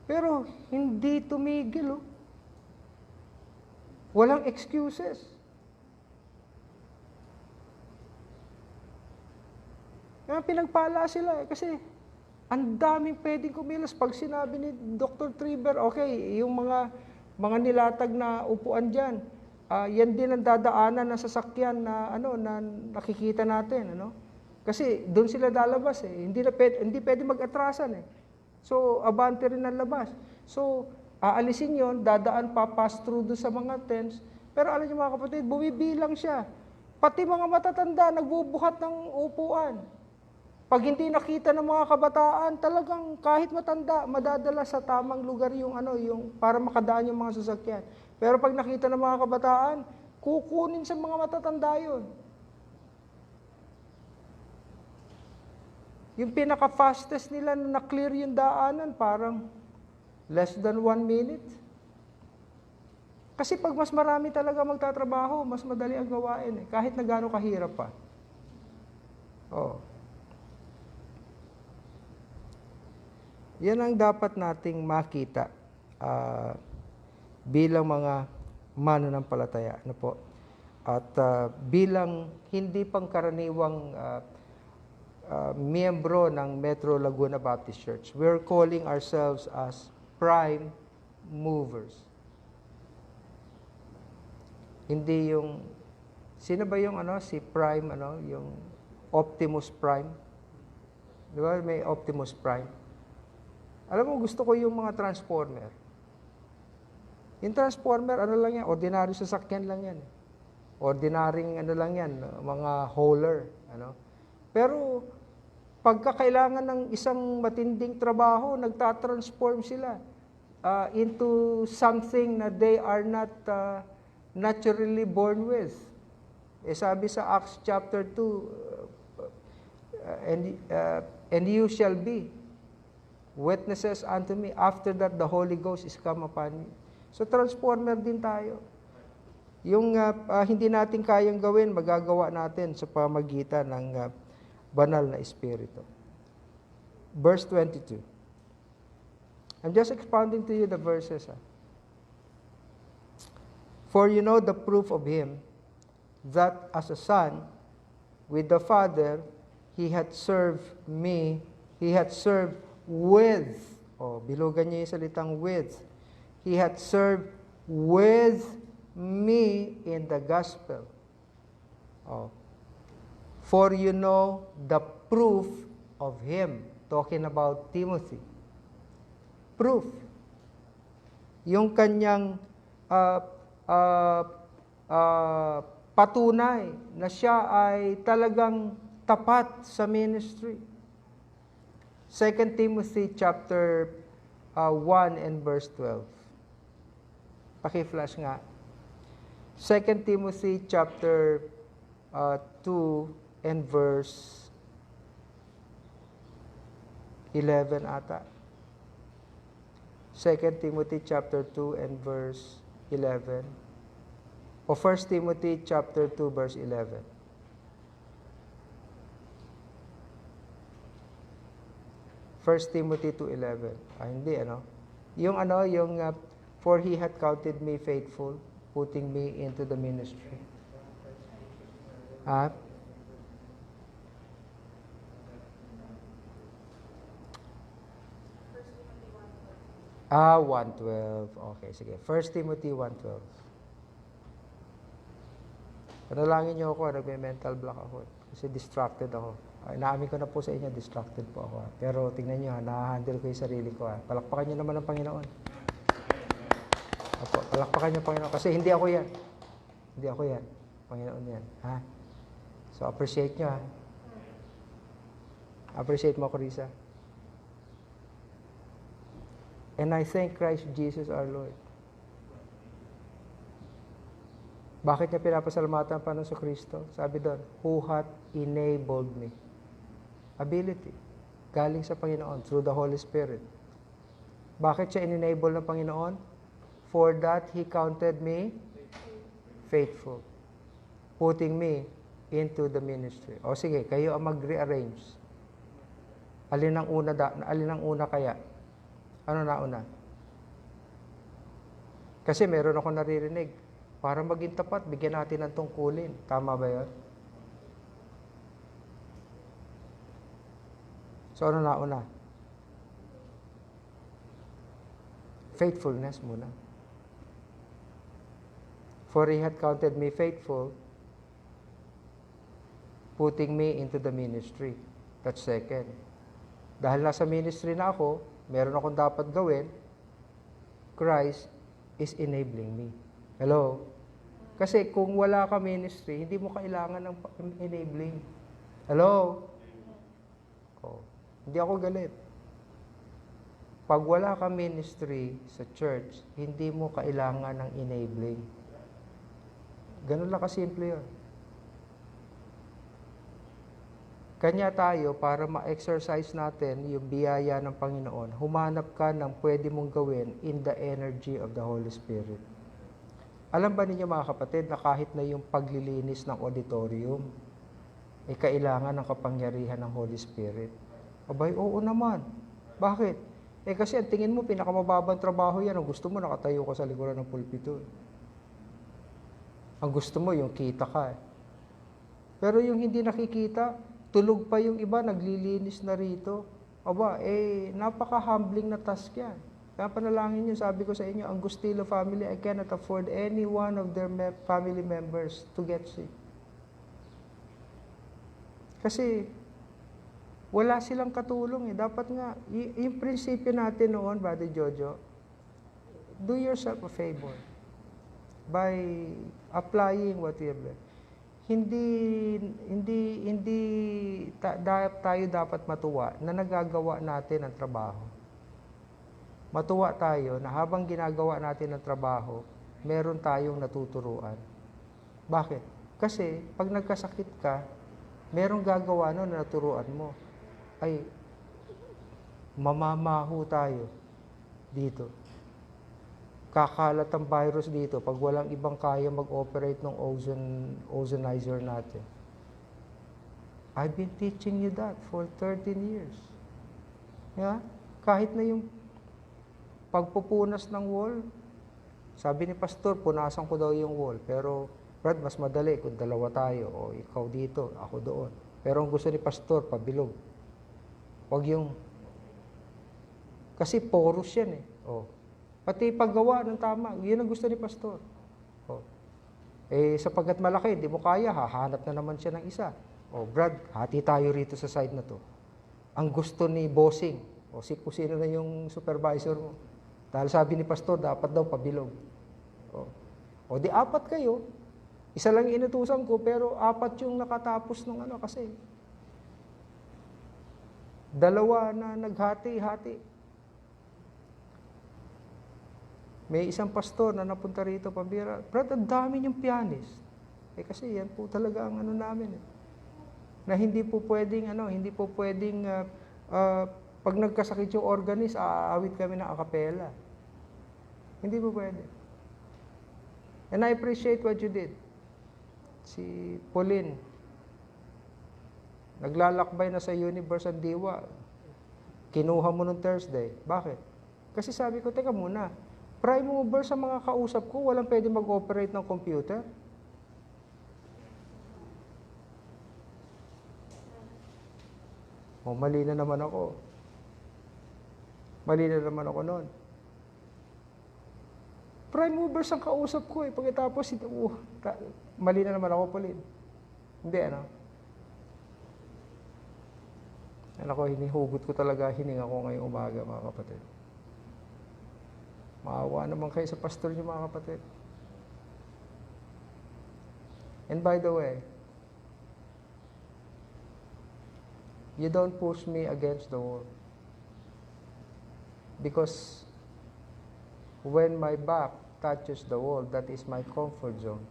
Pero hindi tumigil. Walang excuses. Kaya pinagpala sila kasi ang daming pwedeng kumilos. Pag sinabi ni Dr. Triber, okay, yung mga nilatag na upuan dyan, yan din ang dadaanan ng sasakyan na na nakikita natin, Kasi doon sila lalabas eh. Hindi pwede mag-atrasan eh. So abante rin ang labas. So aalisin 'yon, dadaan pass through doon sa mga tents. Pero alam niyo mga kapatid, bumibilang siya. Pati mga matatanda nagbubuhat ng upuan. Pag hindi nakita ng mga kabataan, talagang kahit matanda, madadala sa tamang lugar yung para makadaan yung mga sasakyan. Pero pag nakita ng mga kabataan, kukunin sa mga matatanda yun. Yung pinaka-fastest nila na na-clear yung daanan, parang less than 1 minute. Kasi pag mas marami talaga magtatrabaho, mas madali ang gawain kahit na gaano kahirap pa. Yan ang dapat nating makita bilang mga mananampalataya. At bilang hindi pangkaraniwang miyembro ng Metro Laguna Baptist Church, we're calling ourselves as prime movers. Hindi yung, sino ba yung si Prime, yung Optimus Prime? Di ba may Optimus Prime? Alam mo, gusto ko yung mga transformer. Yung transformer, lang yan, ordinary sasakyan lang yan. Ordinaryong lang yan, mga hauler. Pero, pagka kailangan ng isang matinding trabaho, nagtatransform sila into something na they are not naturally born with. Sabi sa Acts chapter 2, and you shall be witnesses unto me. After that, the Holy Ghost is come upon you. So, transformer din tayo. Yung hindi natin kayang gawin, magagawa natin sa pamagitan ng banal na Espiritu. Verse 22. I'm just expounding to you the verses. For you know the proof of him, that as a son, with the Father, he had served me, he had served with, bilugan niyo yung salitang with, he had served with me in the gospel. For you know the proof of him. Talking about Timothy. Proof. Yung kanyang patunay na siya ay talagang tapat sa ministry. 2 Timothy chapter 1 and verse 12. Paki-flash nga. 2 Timothy chapter 2 and verse 11 ata. 2 Timothy chapter 2 and verse 11. O 1 Timothy chapter 2 verse 11. 1 Timothy 2:11. Hindi Yung for he had counted me faithful, putting me into the ministry. 1:12. Okay, sige. 1 Timothy 1:12. Panalangin niyo ako, nagme-mental block ako. Kasi distracted ako. Inaamin ko na po sa inyo, distracted po ako. Pero tingnan niyo, na-handle ko yung sarili ko. Palakpakan niyo naman ang Panginoon. Opo, palakpakan niyo ang Panginoon. Kasi hindi ako yan. Hindi ako yan. Panginoon yan. So, appreciate niyo. Appreciate mo ako, Risa. And I thank Christ Jesus our Lord. Bakit niya pinapasalamatan pa sa Kristo? Sabi doon, who hath enabled me. Ability. Galing sa Panginoon through the Holy Spirit. Bakit siya in-enable ng Panginoon? For that He counted me faithful. Putting me into the ministry. O sige, kayo ang mag-rearrange. Alin ang una kaya? Ano na una? Kasi meron ako naririnig. Para maging tapat, bigyan natin ng tungkulin. Tama ba yun? So ano nauna? Faithfulness muna. For he had counted me faithful, putting me into the ministry. That's second. Dahil nasa ministry na ako, meron akong dapat gawin, Christ is enabling me. Hello? Kasi kung wala ka ministry, hindi mo kailangan ng enabling. Hello? Oh, hindi ako galit. Pag wala ka ministry sa church, hindi mo kailangan ng enabling. Ganun lang kasimple yun. Kanya tayo, para ma-exercise natin yung biyaya ng Panginoon, humanap ka ng pwede mong gawin in the energy of the Holy Spirit. Alam ba ninyo mga kapatid na kahit na yung paglilinis ng auditorium, kailangan ng kapangyarihan ng Holy Spirit? Abay, oo naman. Bakit? Kasi ang tingin mo, pinakamababang trabaho yan. Ang gusto mo, nakatayo ka sa likuran ng pulpito. Ang gusto mo, yung kita ka. Pero yung hindi nakikita, tulog pa yung iba, naglilinis na rito. Aba, napaka-humbling na task yan. Kaya panalangin nyo, sabi ko sa inyo, ang Gustilo family, I cannot afford any one of their family members to get sick. Kasi, wala silang katulong. Dapat nga, yung prinsipyo natin noon, Brother Jojo, do yourself a favor by applying what you have learned. Hindi tayo dapat matuwa na nagagawa natin ang trabaho. Matuwa tayo na habang ginagawa natin ang trabaho, meron tayong natuturuan. Bakit? Kasi pag nagkasakit ka, merong gagawa nun na naturuan mo. Ay, mamamaho tayo dito. Kakalat ang virus dito pag walang ibang kaya mag-operate ng ozonizer natin. I've been teaching you that for 13 years. Yeah? Kahit na yung pagpupunas ng wall, sabi ni pastor, punasan ko daw yung wall. Pero, Brad, mas madali kung dalawa tayo, o ikaw dito, ako doon. Pero ang gusto ni pastor, pabilog. Huwag yung, kasi porous yan eh. Oh. Pati paggawa ng tama, yun ang gusto ni pastor. Oh. Sapagkat malaki, hindi mo kaya, hahanap na naman siya ng isa. Oh, Brad, hati tayo rito sa side na to. Ang gusto ni bossing, o kung sino na yung supervisor mo. Dahil sabi ni pastor, dapat daw pabilog. O di apat kayo. Isa lang inutusan ko, pero apat yung nakatapos ng kasi. Dalawa na naghati-hati. May isang pastor na napunta rito, pambira. Brad, ang dami niyong pianist. Kasi yan po talaga ang namin. Na hindi po pwedeng, pag nagkasakit yung organist, aawit kami ng acapella. Hindi po pwede. And I appreciate what you did. Si Pauline, naglalakbay na sa Universe ang Diwa. Kinuha mo nung Thursday. Bakit? Kasi sabi ko, teka muna, prime mover sa mga kausap ko, walang pwede mag-operate ng computer. Mali na naman ako. Mali na naman ako noon. Prime movers ang kausap ko eh. Pagkatapos, mali na naman ako, Pauline. Hindi, hinihugot ko talaga, hininga ko ngayong umaga, mga kapatid. Maawa naman kayo sa pastor niyo, mga kapatid. And by the way, you don't push me against the wall. Because when my back touches the wall, that is my comfort zone.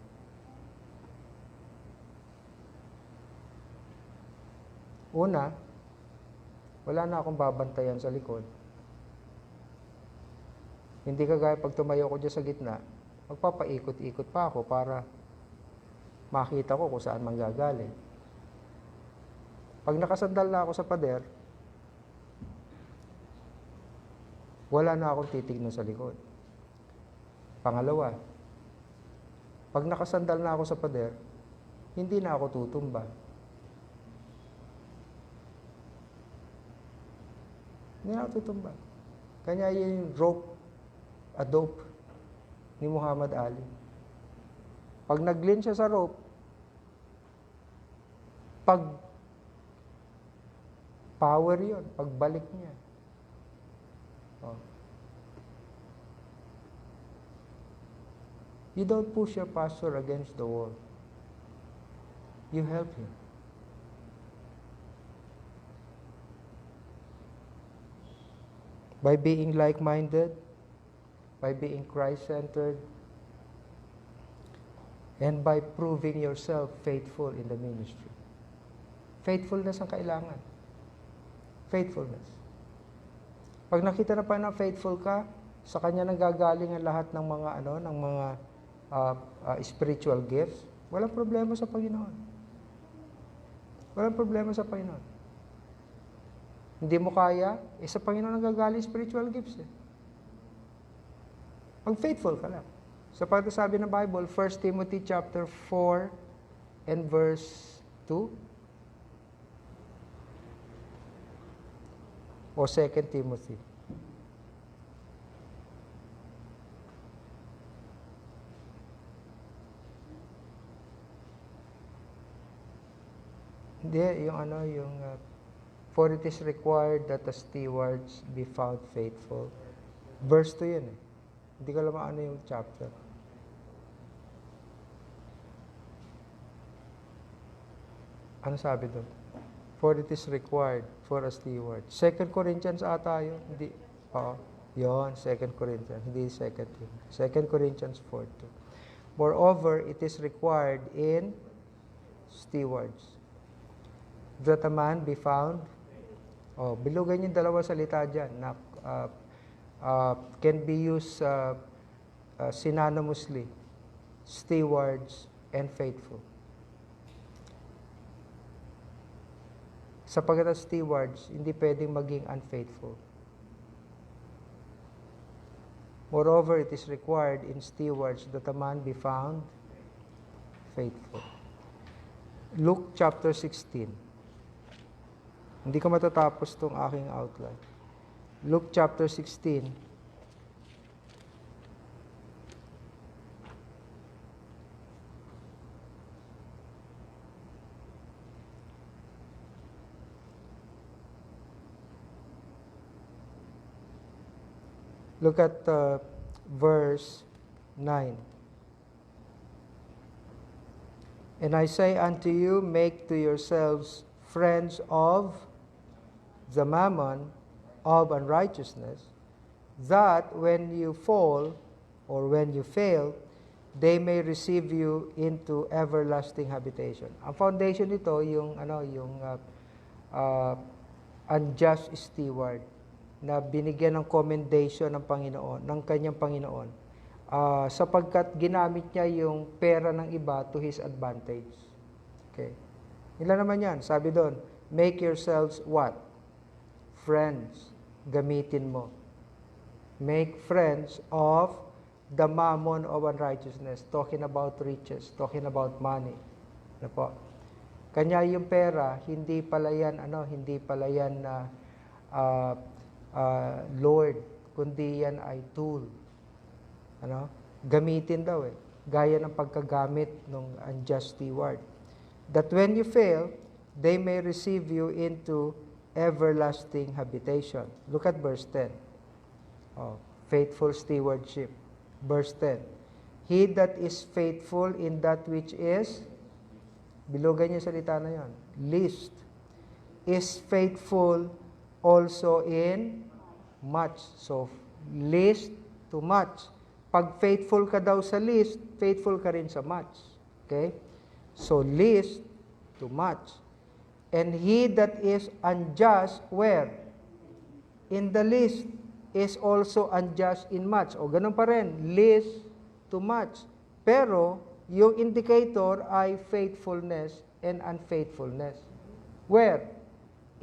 Una, wala na akong babantayan sa likod. Hindi kagaya pag tumayo ko dyan sa gitna, magpapaikot-ikot pa ako para makita ko kung saan manggagaling. Pag nakasandal na ako sa pader, wala na akong titignan sa likod. Pangalawa, pag nakasandal na ako sa pader, hindi na ako tutumba. Hindi natutumba. Kanya yung rope, a dope ni Muhammad Ali. Pag nag-lean siya sa rope, pag power yun, pagbalik niya. Oh. You don't push your pastor against the wall. You help him. By being like-minded, by being Christ-centered, and by proving yourself faithful in the ministry. Faithfulness ang kailangan. Faithfulness. Pag nakita na pa na faithful ka, sa kanya nanggagaling ang lahat ng mga spiritual gifts, walang problema sa Panginoon. Walang problema sa Panginoon. Hindi mo kaya, sa Panginoon nanggagaling spiritual gifts. Pag faithful ka lang. Sapagkat sabi ng Bible, 1 Timothy chapter 4 and verse 2 o 2 Timothy. Hindi, for it is required that the stewards be found faithful. Verse 2 yun eh. Hindi ko alam ano yung chapter. Ano sabi doon? For it is required for a steward. 2 Corinthians ata yun. Hindi. Oo. Yun, 2 Corinthians. Hindi 2 Timothy. 2 Corinthians 4:2. Moreover, it is required in stewards that a man be found. Bilugan yung dalawa salita dyan na can be used synonymously. Stewards and faithful. Sapagkat as stewards, hindi pwedeng maging unfaithful. Moreover, it is required in stewards that a man be found faithful. Luke chapter 16. Hindi ko matatapos tong aking outline. Luke chapter 16. Look at verse 9. And I say unto you, make to yourselves friends of the mammon of unrighteousness, that when you fall or when you fail, they may receive you into everlasting habitation. Ang foundation nito yung unjust steward na binigyan ng commendation ng Panginoon, ng kanyang Panginoon, sapagkat ginamit niya yung pera ng iba to his advantage. Okay. Ilan naman yan? Sabi doon, make yourselves what? Friends. Gamitin mo. Make friends of the mammon of unrighteousness. Talking about riches. Talking about money. Ano po? Kanya yung pera, hindi pala yan Lord, kundi yan ay tool. Gamitin daw eh. Gaya ng pagkagamit ng unjust steward. That when you fail, they may receive you into everlasting habitation. Look at verse 10. Faithful stewardship. Verse 10. He that is faithful in that which is, bilugan niyo salita na yan, least, is faithful also in much. So, least to much. Pag faithful ka daw sa least, faithful ka rin sa much. Okay? So, least to much. And he that is unjust, where? In the least, is also unjust in much. O, ganun pa rin. Least to much. Pero, yung indicator ay faithfulness and unfaithfulness. Where?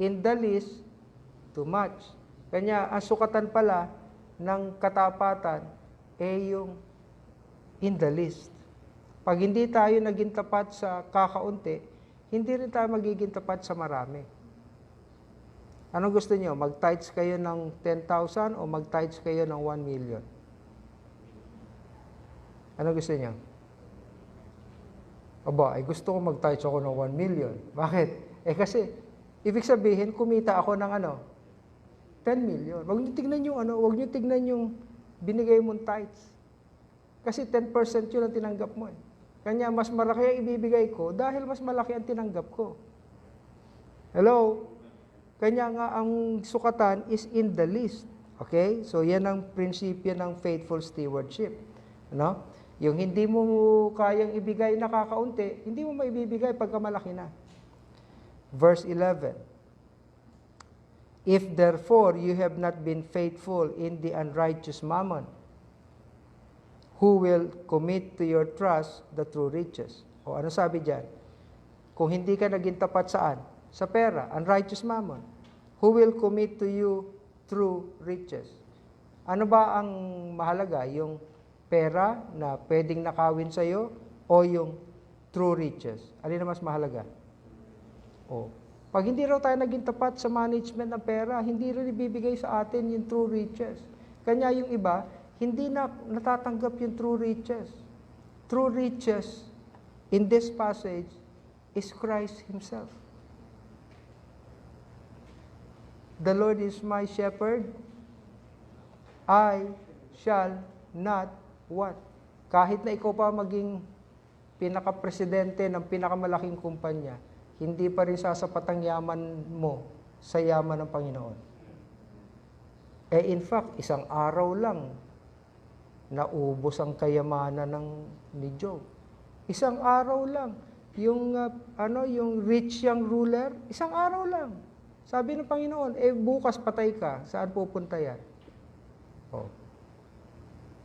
In the least to much. Kanya, ang sukatan pala ng katapatan yung in the least. Pag hindi tayo naging tapat sa kakaunti, hindi rin tayo magiging tapat sa marami. Anong gusto niyo? Mag-tithes kayo ng 10,000 o mag-tithes kayo ng 1 million? Anong gusto niyo? Aba, ay gusto ko mag-tithes ako ng 1 million. Bakit? Kasi, ibig sabihin, kumita ako ng 10 million. Huwag niyo tignan yung huwag niyo tignan yung binigay mong tithes. Kasi 10% yun ang tinanggap mo. Kanya, mas malaki ang ibibigay ko dahil mas malaki ang tinanggap ko. Hello? Kanya nga, ang sukatan is in the least. Okay? So, yan ang prinsipyo ng faithful stewardship. Ano? Yung hindi mo kayang ibigay na kakaunti, hindi mo maibibigay pagka malaki na. Verse 11. If therefore you have not been faithful in the unrighteous mammon, who will commit to your trust the true riches? O ano sabi dyan? Kung hindi ka naging tapat saan? Sa pera, unrighteous mammon. Who will commit to you true riches? Ano ba ang mahalaga? Yung pera na pwedeng nakawin sa'yo o yung true riches? Alin na mas mahalaga? Pag hindi raw tayo naging tapat sa management ng pera, hindi rin ibibigay sa atin yung true riches. Kanya yung iba, hindi na natatanggap yung true riches. True riches in this passage is Christ Himself. The Lord is my shepherd, I shall not want. Kahit na ikaw pa maging pinaka-presidente ng pinakamalaking kumpanya, hindi pa rin sasapat ang yaman mo sa yaman ng Panginoon. In fact, isang araw lang, naubos ang kayamanan ni Job. Isang araw lang. Yung rich young ruler, isang araw lang. Sabi ng Panginoon, bukas patay ka. Saan pupunta yan?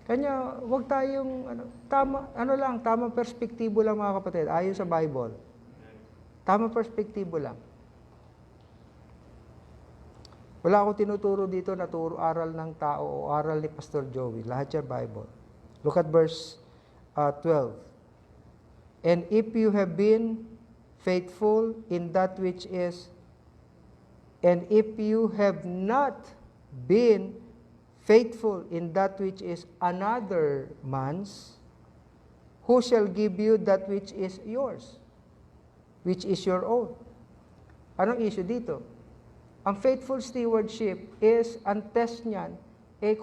Kanya, wag tayong, tamang perspektibo lang mga kapatid, ayon sa Bible. Tamang perspektibo lang. Wala akong tinuturo dito na aral ng tao o aral ni Pastor Joey. Lahat yan Bible. Look at verse 12. And if you have been faithful in that which is, and if you have not been faithful in that which is another man's, who shall give you that which is yours? Which is your own? Anong issue dito? Ang faithful stewardship is, ang test niyan,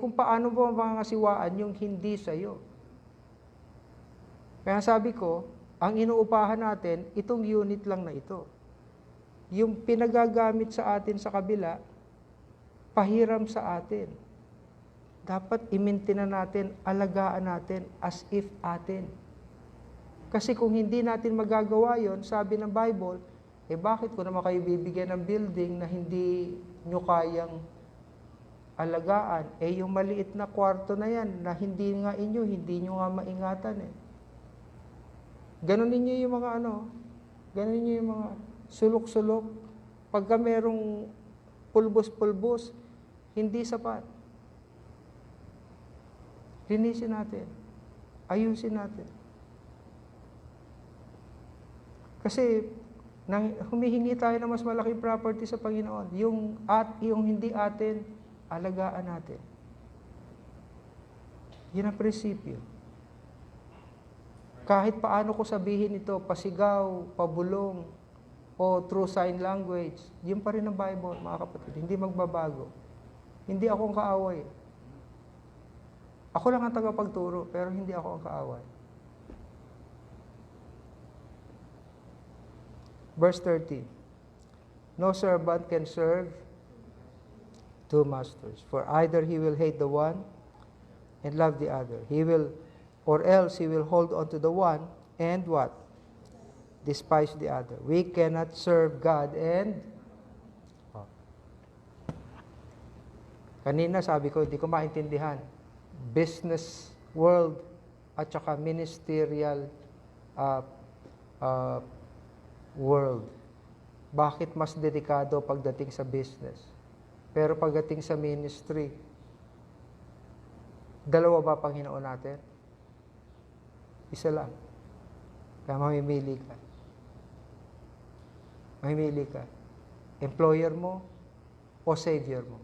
kung paano mo mangangasiwaan yung hindi sa'yo. Kaya sabi ko, ang inuupahan natin, itong unit lang na ito. Yung pinagagamit sa atin sa kabila, pahiram sa atin. Dapat i-maintain natin, alagaan natin as if atin. Kasi kung hindi natin magagawa yon, sabi ng Bible, bakit ko naman kayo bibigyan ng building na hindi nyo kayang alagaan? Yung maliit na kwarto na yan, na hindi nga inyo, hindi nyo nga maingatan Ganon ninyo yung mga ganon ninyo yung mga sulok-sulok. Pagka merong pulbos-pulbos, hindi sapat. Linisin natin. Ayusin natin. Kasi, humihingi tayo ng mas malaking property sa Panginoon. Yung hindi atin, alagaan natin. Yan ang prinsipyo. Kahit paano ko sabihin ito, pasigaw, pabulong, o through sign language, yun pa rin ang Bible, mga kapatid. Hindi magbabago. Hindi ako ang kaaway. Ako lang ang tagapagturo, pero hindi ako ang kaaway. Verse 30. No servant can serve two masters, for either he will hate the one and love the other. Or else he will hold on to the one and what? Despise the other. We cannot serve God and Kanina sabi ko, hindi ko maintindihan. Business world at saka ministerial world. Bakit mas delikado pagdating sa business? Pero pagdating sa ministry, dalawa ba Panginoon natin? Isa lang. Kaya mamimili ka. Employer mo, o Savior mo?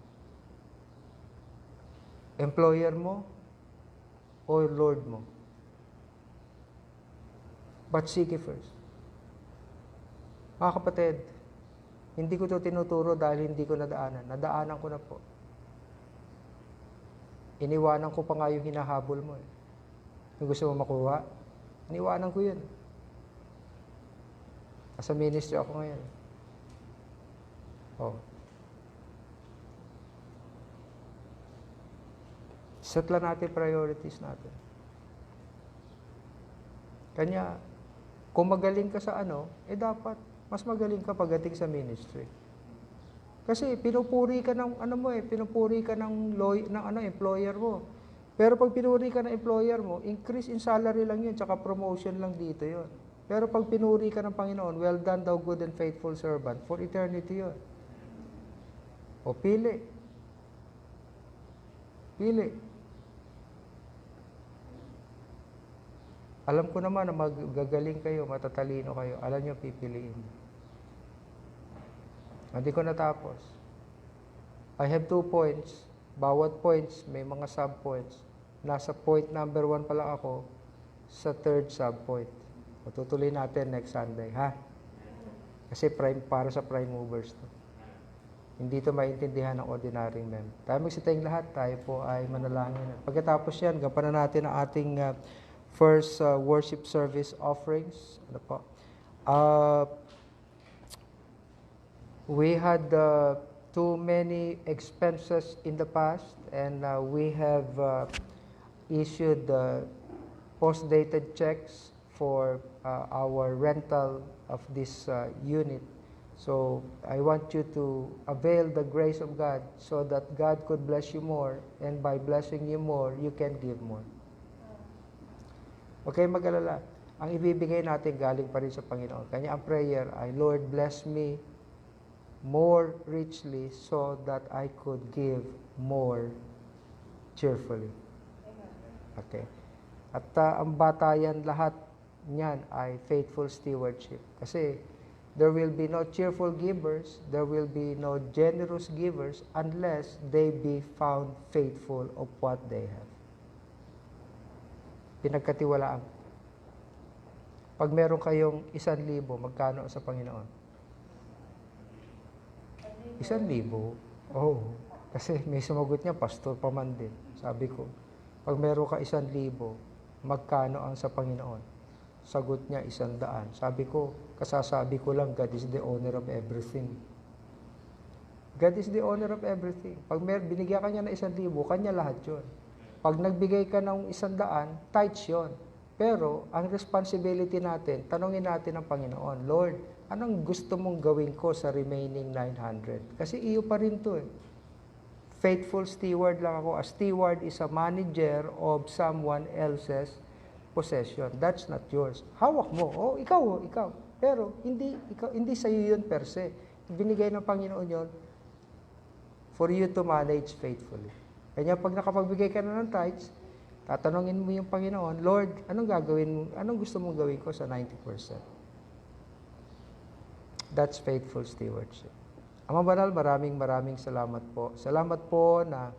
Employer mo o Lord mo? But seek ye first. Mga kapatid, hindi ko ito tinuturo dahil hindi ko nadaanan. Nadaanan ko na po. Iniwanan ko pa nga yung hinahabol mo. Yung gusto mo makuha, iniwanan ko yun. Sa ministry ako ngayon. Oh. Set lang natin priorities natin. Kanya, kung magaling ka sa dapat mas magaling ka pagdating sa ministry. Kasi pinupuri ka ng pinupuri ka ng employer mo. Pero pag pinuri ka ng employer mo, increase in salary lang 'yun, tsaka promotion lang dito 'yun. Pero pag pinuri ka ng Panginoon, well done thou good and faithful servant, for eternity 'yun. O pili. Pili. Alam ko naman na magagaling kayo, matatalino kayo. Alam niyo, pipiliin. Hindi ko natapos. I have 2 points. Bawat points, may mga sub-points. Nasa point number 1 pa lang ako sa 3rd sub-point. Tutuloy natin next Sunday, ha? Kasi para sa prime movers to. Hindi ito maintindihan ng ordinary member. Tayo magsitayong lahat, tayo po ay manalangin. Pagkatapos yan, gampanan natin ang ating first worship service offerings. Ano po? We had too many expenses in the past, and we have issued post-dated checks for our rental of this unit. So I want you to avail the grace of God so that God could bless you more, and by blessing you more, you can give more. Okay, mag-alala. Ang ibibigay natin galing pa rin sa Panginoon. Kanya ang prayer ay, Lord, bless me more richly so that I could give more cheerfully. Okay. At ang batayan lahat niyan ay faithful stewardship. Kasi there will be no cheerful givers, there will be no generous givers unless they be found faithful of what they have. Pinagkatiwalaan. Pag meron kayong 1,000, magkano sa Panginoon? 1,000? Oh, kasi may sumagot niya, pastor pa man din. Sabi ko, pag meron ka 1,000, magkano ang sa Panginoon? Sagot niya, 100. Sabi ko, kasasabi ko lang, God is the owner of everything. God is the owner of everything. Pag binigyan ka niya ng 1,000, kanya lahat yun. Pag nagbigay ka ng 100, tithes yun. Pero, ang responsibility natin, tanungin natin ang Panginoon, Lord, anong gusto mong gawin ko sa remaining 900? Kasi iyo pa rin to eh. Faithful steward lang ako. A steward is a manager of someone else's possession. That's not yours. Hawak mo. Oh, ikaw. Pero, hindi sa iyo yun per se. Binigay ng Panginoon yun for you to manage faithfully. Kanya pag nakapagbigay ka na ng tithes, tatanungin mo yung Panginoon, Lord, anong gusto mong gawin ko sa 90%? That's faithful stewardship. Ama Banal, maraming salamat po. Salamat po na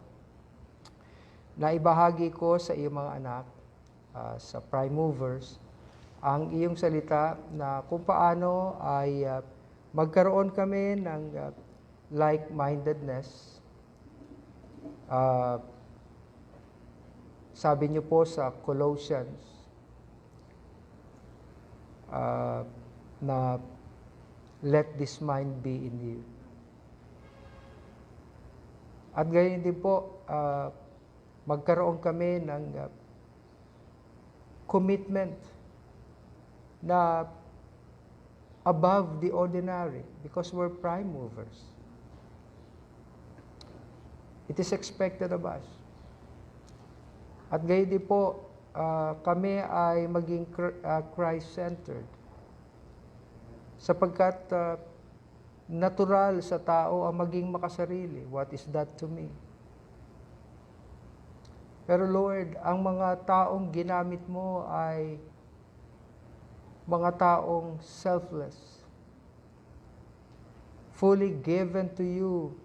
naibahagi ko sa iyong mga anak, sa prime movers, ang iyong salita na kung paano ay magkaroon kami ng like-mindedness. Sabi niyo po sa Colossians na let this mind be in you. At gayon din po, magkaroon kami ng commitment na above the ordinary because we're prime movers. It is expected of us. At gayon din po, kami ay maging Christ-centered. Sapagkat natural sa tao ang maging makasarili. What is that to me? Pero Lord, ang mga taong ginamit mo ay mga taong selfless, fully given to you,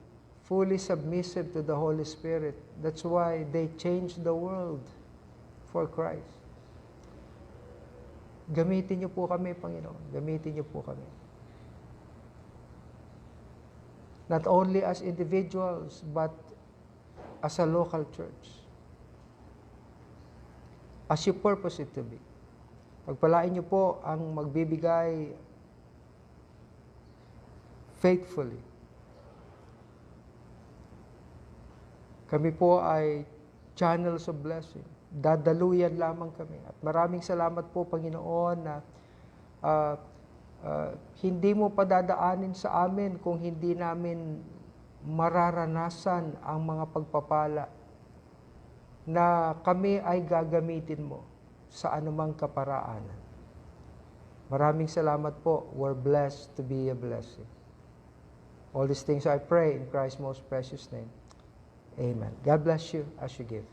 fully submissive to the Holy Spirit. That's why they changed the world for Christ. Gamitin niyo po kami, Panginoon. Gamitin niyo po kami. Not only as individuals, but as a local church. As you purpose it to be. Pagpalain niyo po ang magbibigay faithfully. Kami po ay channels of blessing. Dadaluyan lamang kami. At maraming salamat po, Panginoon, na hindi mo padadaanin sa amin kung hindi namin mararanasan ang mga pagpapala na kami ay gagamitin mo sa anumang kaparaanan. Maraming salamat po. We're blessed to be a blessing. All these things I pray in Christ's most precious name. Amen. God bless you as you give.